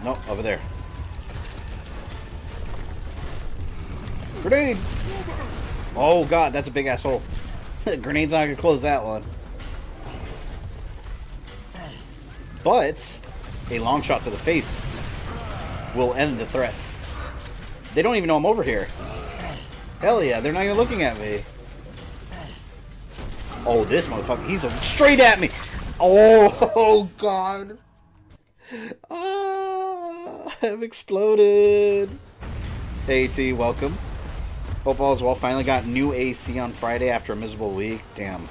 Nope, over there. Grenade! Oh god, that's a big asshole. Grenade's not gonna close that one. But a long shot to the face will end the threat. They don't even know I'm over here. Hell yeah, they're not even looking at me. Oh, this motherfucker, he's straight at me! Oh god. Ah, I've exploded. Hey T, welcome. Hope all is well. Finally got new AC on Friday after a miserable week. Damn.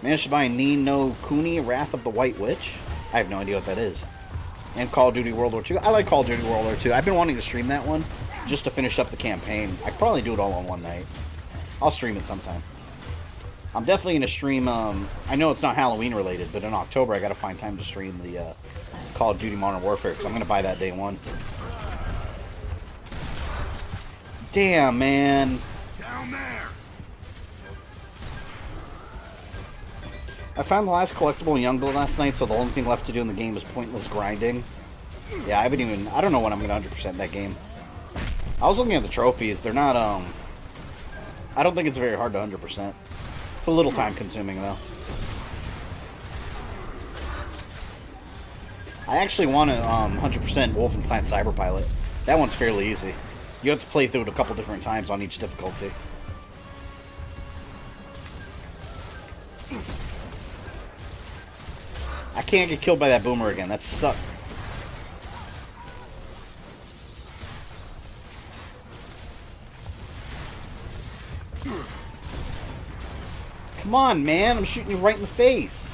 Managed to buy Ni no Kuni, Wrath of the White Witch. I have no idea what that is. And Call of Duty World War II. I like Call of Duty World War II. I've been wanting to stream that one just to finish up the campaign. I could probably do it all on one night. I'll stream it sometime. I'm definitely going to stream, I know it's not Halloween related, but in October I got to find time to stream the Call of Duty Modern Warfare, because I'm going to buy that day one. Damn, man. Down there. I found the last collectible in Youngblood last night, so the only thing left to do in the game is pointless grinding. Yeah, I don't know when I'm going to 100% that game. I was looking at the trophies. They're not, I don't think it's very hard to 100%. It's a little time consuming, though. I actually want to 100% Wolfenstein Cyberpilot. That one's fairly easy. You have to play through it a couple different times on each difficulty. I can't get killed by that boomer again. That sucks. Come on, man. I'm shooting you right in the face.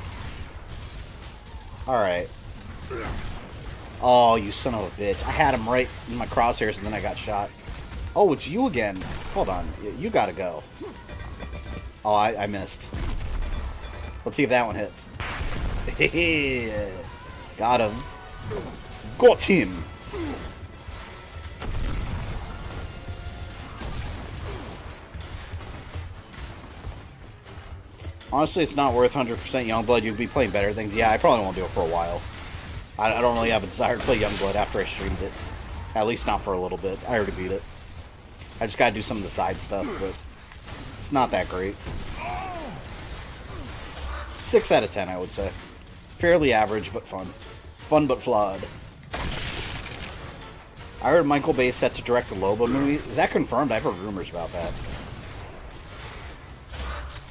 Alright. Oh, you son of a bitch. I had him right in my crosshairs and then I got shot. Oh, it's you again. Hold on. You gotta go. Oh, I missed. Let's see if that one hits. Got him. Got him. Honestly, it's not worth 100% Youngblood. You'd be playing better things. Yeah, I probably won't do it for a while. I don't really have a desire to play Youngblood after I streamed it. At least not for a little bit. I already beat it. I just gotta do some of the side stuff, but it's not that great. 6 out of 10, I would say. Fairly average, but fun. Fun, but flawed. I heard Michael Bay is set to direct the Lobo movie. Is that confirmed? I've heard rumors about that.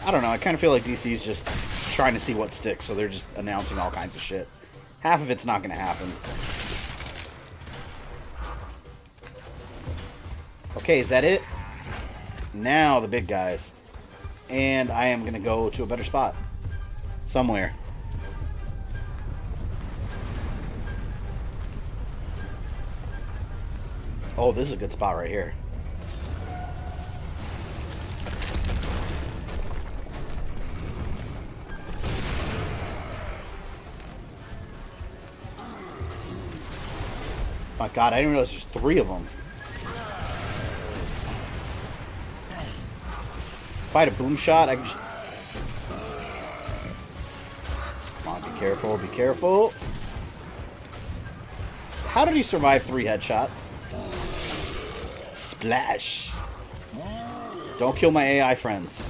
I don't know. I kind of feel like DC's just trying to see what sticks, so they're just announcing all kinds of shit. Half of it's not going to happen. Okay, is that it? Now the big guys. And I am going to go to a better spot. Somewhere. Oh, this is a good spot right here. My god, I didn't realize there's 3 of them. If I had a boom shot, I could... Come on, be careful, be careful. How did he survive 3 headshots? Splash. Don't kill my AI friends.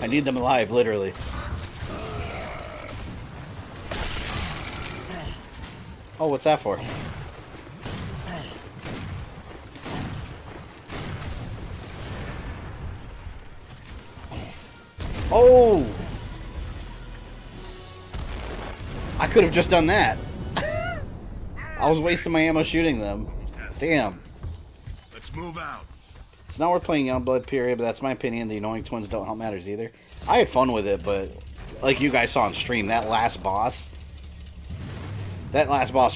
I need them alive, literally. Oh, what's that for? Oh! I could have just done that. I was wasting my ammo shooting them. Damn. Let's move out. It's not worth playing Youngblood, period, but that's my opinion. The annoying twins don't help matters either. I had fun with it, but like you guys saw on stream, that last boss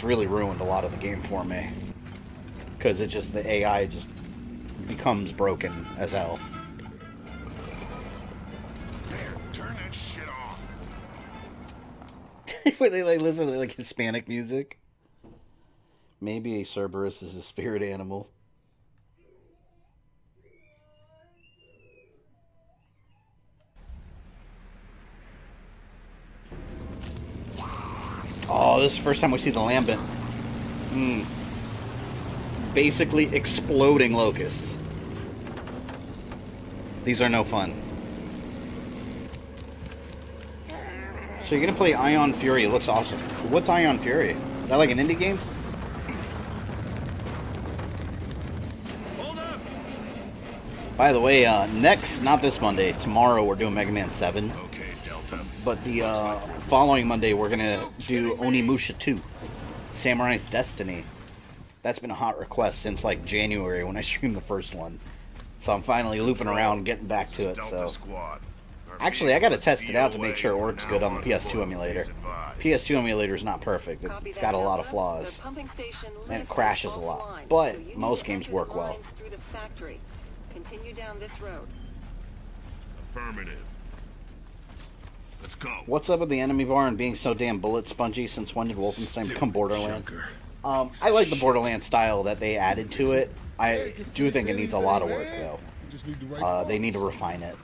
really ruined a lot of the game for me. Because it just, the AI just becomes broken as hell. There, turn that shit off. Where they like listen to like Hispanic music. Maybe a Cerberus is a spirit animal. Oh, this is the first time we see the lambent. Basically exploding locusts. These are no fun. So you're gonna play Ion Fury. It looks awesome. What's Ion Fury? Is that like an indie game? Hold up. By the way, next, not this Monday, tomorrow we're doing Mega Man 7. Okay, Delta. But the following Monday we're gonna do Onimusha 2, Samurai's Destiny. That's been a hot request since like January when I streamed the first one. So I'm finally looping around, getting back to it. So actually, I gotta test it out to make sure it works good on the PS2 emulator. PS2 emulator is not perfect. It's got a lot of flaws, and it crashes a lot. But most games work well. Continue down this road. Affirmative. Let's go. What's up with the enemy bar and being so damn bullet spongy? Since when did Wolfenstein become Borderlands? I like the Borderlands style that they added to it. I do think it needs a lot of work, though. They need to refine it.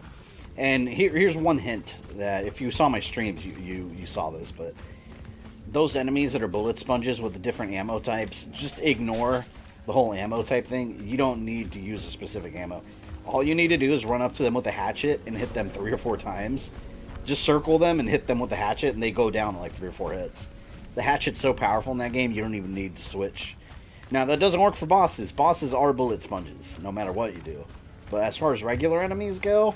And here's one hint that if you saw my streams, you saw this, but those enemies that are bullet sponges with the different ammo types, just ignore the whole ammo type thing. You don't need to use a specific ammo. All you need to do is run up to them with a hatchet and hit them 3 or 4 times. Just circle them and hit them with the hatchet, and they go down in like 3 or 4 hits. The hatchet's so powerful in that game, you don't even need to switch. Now, that doesn't work for bosses. Bosses are bullet sponges, no matter what you do. But as far as regular enemies go,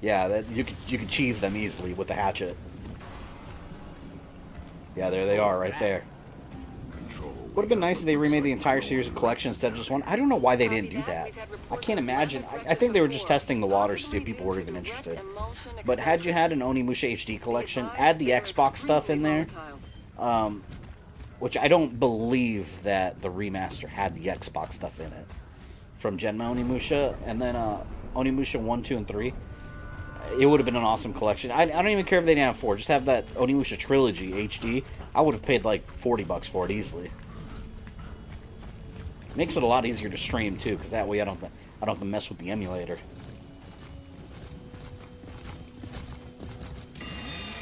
yeah, you could cheese them easily with the hatchet. Yeah, there they are, right there. Would have been nice if they remade the entire series of collection instead of just one. I don't know why they didn't do that. I can't imagine. I think they were just testing the waters to see if people were even interested. But had you had an Onimusha HD collection, add the Xbox stuff in there. Which I don't believe that the remaster had the Xbox stuff in it. From Genma Onimusha, and then Onimusha 1, 2, and 3. It would have been an awesome collection. I don't even care if they didn't have 4. Just have that Onimusha Trilogy HD. I would have paid like $40 for it easily. Makes it a lot easier to stream too, because that way I don't have to mess with the emulator.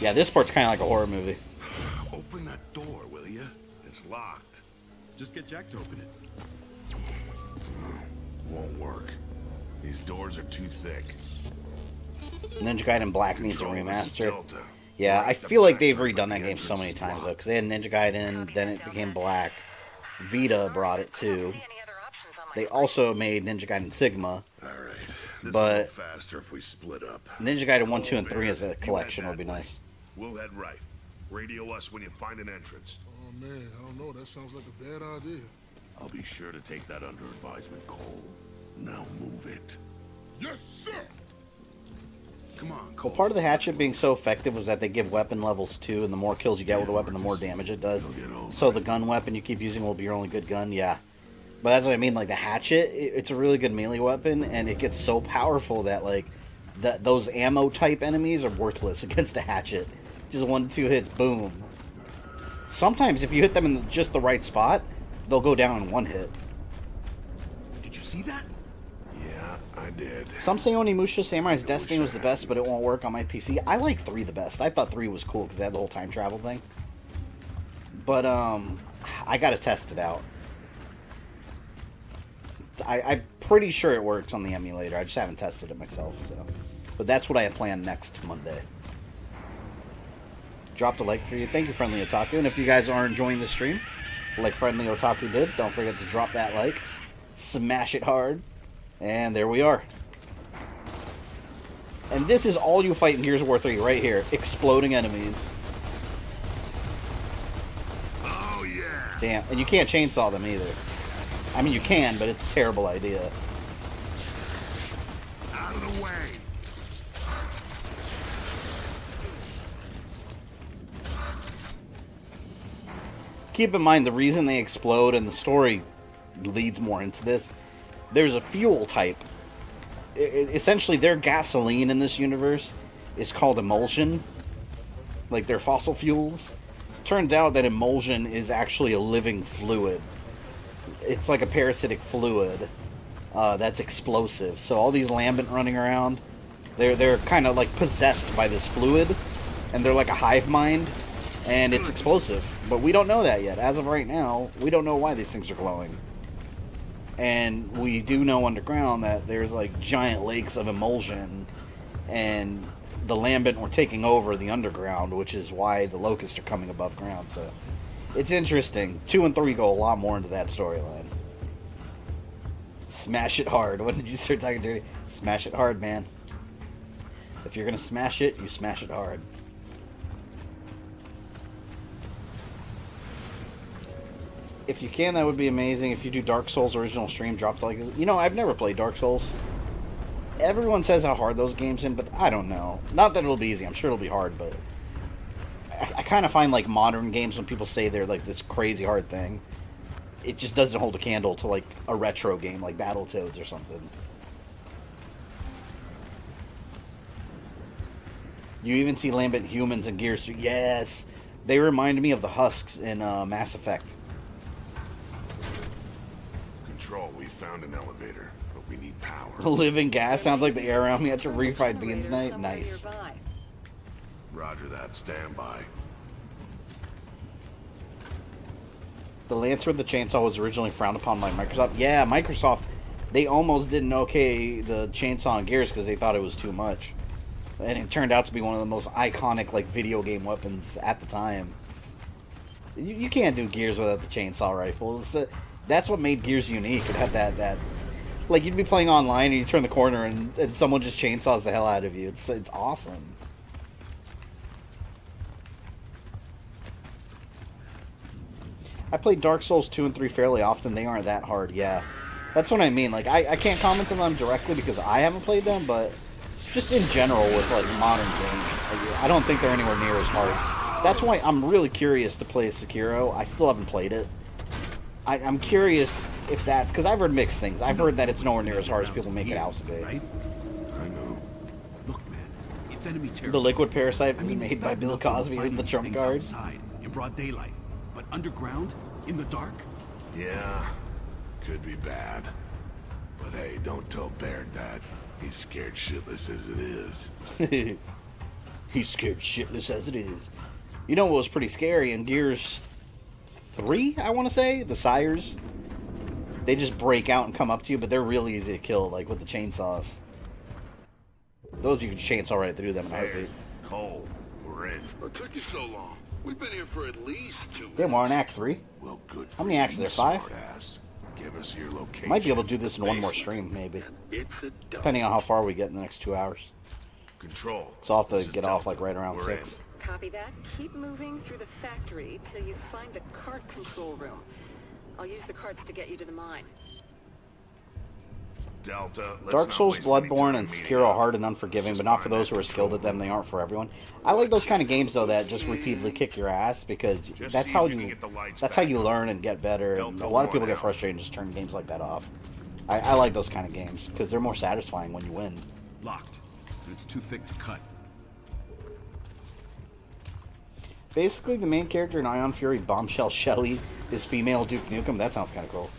Yeah, this part's kind of like a horror movie. Open that door, will you? It's locked. Just get Jack to open it. Won't work. These doors are too thick. Ninja Gaiden Black needs a Control, this is remaster. Delta. Yeah, We're I at the feel like back they've door, but redone the that game so entrance many is times though, blocked. because they had Ninja Gaiden, then it became Black. Vita brought it too. They also made Ninja Gaiden Sigma. All right. This But- will go faster if we split up. Ninja Gaiden 1, 2, and Call 3 there. as a You head collection would that be way. nice. We'll head right. Radio us when you find an entrance. Oh man, I don't know. That sounds like a bad idea. I'll be sure to take that under advisement, Cole. Now move it. Yes, sir. Come on, Cole. Well, part of the hatchet being so effective was that they give weapon levels too, and the more kills you get with the weapon, the more damage it does. So the gun weapon you keep using will be your only good gun, yeah. But that's what I mean, like the hatchet, it's a really good melee weapon, and it gets so powerful that like those ammo type enemies are worthless against a hatchet. Just 1 to 2 hits, boom. Sometimes if you hit them in just the right spot, they'll go down in 1 hit. Did you see that? Yeah, I did. Some say Onimusha Samurai's Destiny was the best, but it won't work on my PC. I like 3 the best. I thought 3 was cool because they had the whole time travel thing. But I gotta test it out. I'm pretty sure it works on the emulator. I just haven't tested it myself. So, but that's what I have planned next Monday. Dropped a like for you. Thank you, Friendly Otaku. And if you guys are enjoying the stream, like Friendly Otaku did, don't forget to drop that like. Smash it hard. And there we are. And this is all you fight in Gears of War 3 right here. Exploding enemies. Oh, yeah. Damn. And you can't chainsaw them either. I mean, you can, but it's a terrible idea. way. Keep in mind, the reason they explode, and the story leads more into this, there's a fuel type. Essentially, their gasoline in this universe is called emulsion. Like their fossil fuels. Turns out that emulsion is actually a living fluid. It's like a parasitic fluid that's explosive. So all these lambent running around, they're kind of like possessed by this fluid, and they're like a hive mind, and it's explosive. But we don't know that yet. As of right now, we don't know why these things are glowing. And we do know underground that there's like giant lakes of emulsion, and the lambent were taking over the underground, which is why the locusts are coming above ground. So it's interesting. 2 and 3 go a lot more into that storyline. Smash it hard. When did you start talking dirty? Smash it hard, man. If you're gonna smash it, you smash it hard. If you can, that would be amazing. If you do Dark Souls original stream, drop the like. You know, I've never played Dark Souls. Everyone says how hard those games are, but I don't know. Not that it'll be easy. I'm sure it'll be hard, but I kind of find like modern games, when people say they're like this crazy hard thing, it just doesn't hold a candle to like a retro game like Battletoads or something. You even see lambent humans in Gears 3. Yes, they remind me of the husks in Mass Effect. Control, we found an elevator, but we need power. Living gas sounds like the air around me after refried beans night. Nice. Roger that. Stand by. The Lancer with the chainsaw was originally frowned upon by Microsoft. Yeah, Microsoft, they almost didn't okay the chainsaw in Gears because they thought it was too much. And it turned out to be one of the most iconic like video game weapons at the time. You can't do Gears without the chainsaw rifle. That's what made Gears unique. It had that like, you'd be playing online and you turn the corner and someone just chainsaws the hell out of you. It's awesome. I played Dark Souls 2 and 3 fairly often. They aren't that hard, yeah. That's what I mean. Like, I can't comment on them directly because I haven't played them, but just in general with, like, modern games, I don't think they're anywhere near as hard. That's why I'm really curious to play Sekiro. I still haven't played it. I'm curious if that's... Because I've heard mixed things. I've heard that it's nowhere near as hard as people make it out to be. Right? I know. Look, man, it's enemy territory. The liquid parasite was it's made by bad Bill enough that we're Cosby in fighting the these trump things card. outside, in broad daylight, but underground, in the dark. Yeah, could be bad. But hey, don't tell Baird that. He's scared shitless as it is. He's scared shitless as it is. You know what was pretty scary in Gears 3, I want to say? The Sires. They just break out and come up to you, but they're really easy to kill, like with the chainsaws. Those you can chainsaw right through them in a heartbeat. Cole, we're in. What took you so long? We've been here for at least 2 minutes. They were in Act 3. Well, good. How many acts are there? 5? Smartass. Give us your location. Might be able to do this in one more stream, maybe. It's a dump. Depending on how far we get in the next 2 hours. Control. So I'll have This to is get off Delta. like right around We're 6. in. Copy that. Keep moving through the factory till you find the cart control room. I'll use the carts to get you to the mine. Delta, let's Dark not Souls, waste any Bloodborne, time and meeting Sekiro are up. hard and unforgiving, but not for those who are skilled at them. They aren't for everyone. I like those kind of games though that just repeatedly kick your ass because Just that's see how if you can you get the lights that's how back you on. learn and get better. And a lot of people get frustrated and just turn games like that off. I like those kind of games because they're more satisfying when you win. Locked, and it's too thick to cut. Basically, the main character in Ion Fury, Bombshell Shelly, is female Duke Nukem. That sounds kind of cool.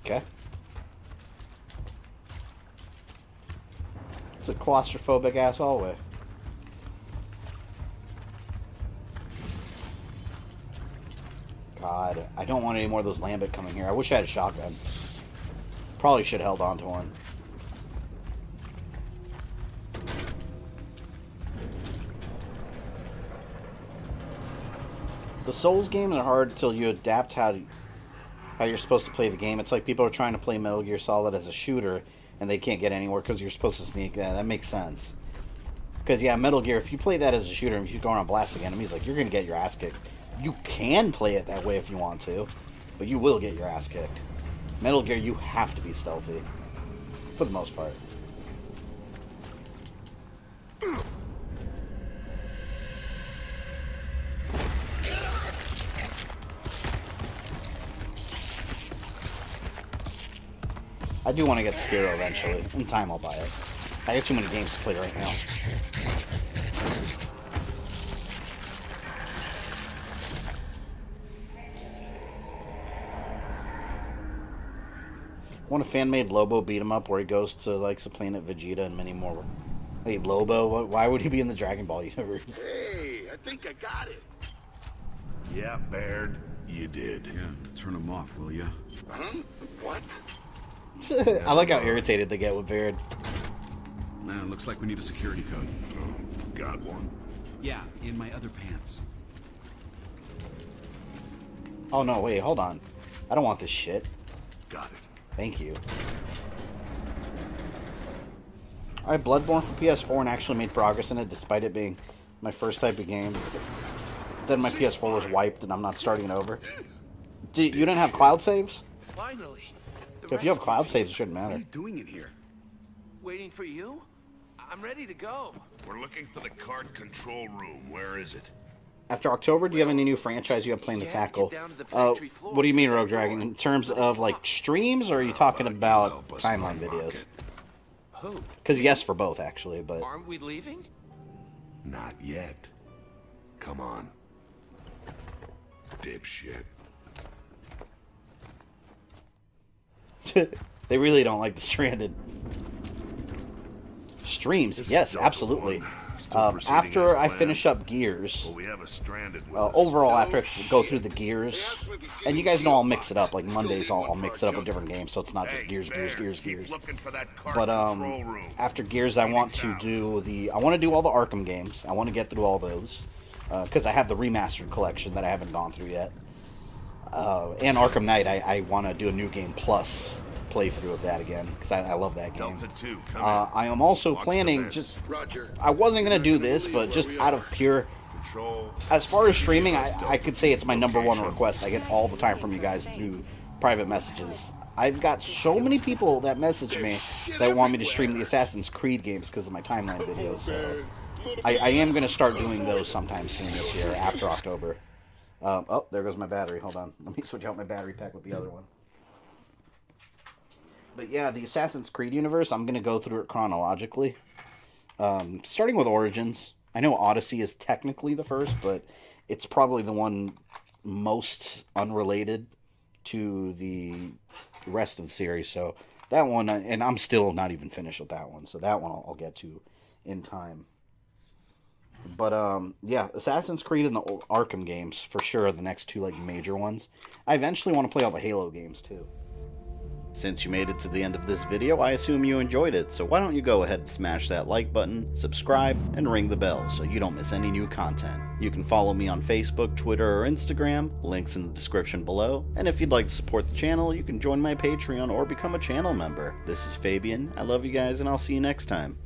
Okay. It's a claustrophobic ass hallway. God, I don't want any more of those Lambent coming here. I wish I had a shotgun. Probably should have held on to one. The Souls games are hard until you adapt how you're supposed to play the game. It's like people are trying to play Metal Gear Solid as a shooter, and they can't get anywhere because you're supposed to sneak. Yeah, that makes sense. Because, yeah, Metal Gear, if you play that as a shooter, and if you go around blasting enemies, like, you're going to get your ass kicked. You can play it that way if you want to, but you will get your ass kicked. Metal Gear, you have to be stealthy. For the most part. I do want to get Sekiro eventually. In time, I'll buy it. I got too many games to play right now. I want a fan-made Lobo beat 'em up where he goes to like the planet Vegeta and many more. Wait, Lobo? Why would he be in the Dragon Ball universe? Hey, I think I got it. Yeah, Baird, you did. Yeah, turn them off, will ya? Huh? What? I like how irritated they get with Baird. Nah, looks like we need a security code. Got one. Yeah, in my other pants. Oh no, wait, hold on. I don't want this shit. Got it. Thank you. I Bloodborne for PS4 and actually made progress in it despite it being my first type of game. Then my PS4 was wiped and I'm not starting it over. You didn't have cloud saves? Finally. If you have cloud saves, it shouldn't What are matter. you doing in here? Waiting for you? I'm ready to go. We're looking for the cart control room. Where is it? After October, do you have any new franchise you have planned to tackle? What do you mean, Rogue Dragon? In terms of, like, streams, or are you talking about timeline videos? Who? Because yes, for both, actually, but... Aren't we leaving? Not yet. Come on. Dipshit. They really don't like the Stranded. Streams, yes, absolutely. After I finish up Gears, Well, we have a stranded with us. overall, after I go through the Gears, and you guys know I'll mix it up, like Mondays I'll mix it up with different games, so it's not just Gears. Keep looking for that cart But control room. after Gears, I want to do all the Arkham games. I want to get through all those, because I have the remastered collection that I haven't gone through yet. And Arkham Knight, I want to do a new game plus playthrough of that again, because I love that game. Delta 2, come in. I am also Watch the planning, vents. just, Roger. I wasn't going to do this, but just out of pure, Control. as far as streaming, I could say it's my #1 request. I get all the time from you guys through private messages. I've got so many people that message me that want me to stream the Assassin's Creed games because of my timeline videos. So I am going to start doing those sometime soon this year, after October. Oh, there goes my battery. Hold on. Let me switch out my battery pack with the other one. But yeah, the Assassin's Creed universe, I'm going to go through it chronologically. Starting with Origins. I know Odyssey is technically the first, but it's probably the one most unrelated to the rest of the series. So that one, and I'm still not even finished with that one. So that one I'll get to in time. But yeah, Assassin's Creed and the Arkham games, for sure, are the next two like major ones. I eventually want to play all the Halo games too. Since you made it to the end of this video, I assume you enjoyed it, so why don't you go ahead and smash that like button, subscribe, and ring the bell so you don't miss any new content. You can follow me on Facebook, Twitter, or Instagram, links in the description below, and if you'd like to support the channel, you can join my Patreon or become a channel member. This is Fabian, I love you guys, and I'll see you next time.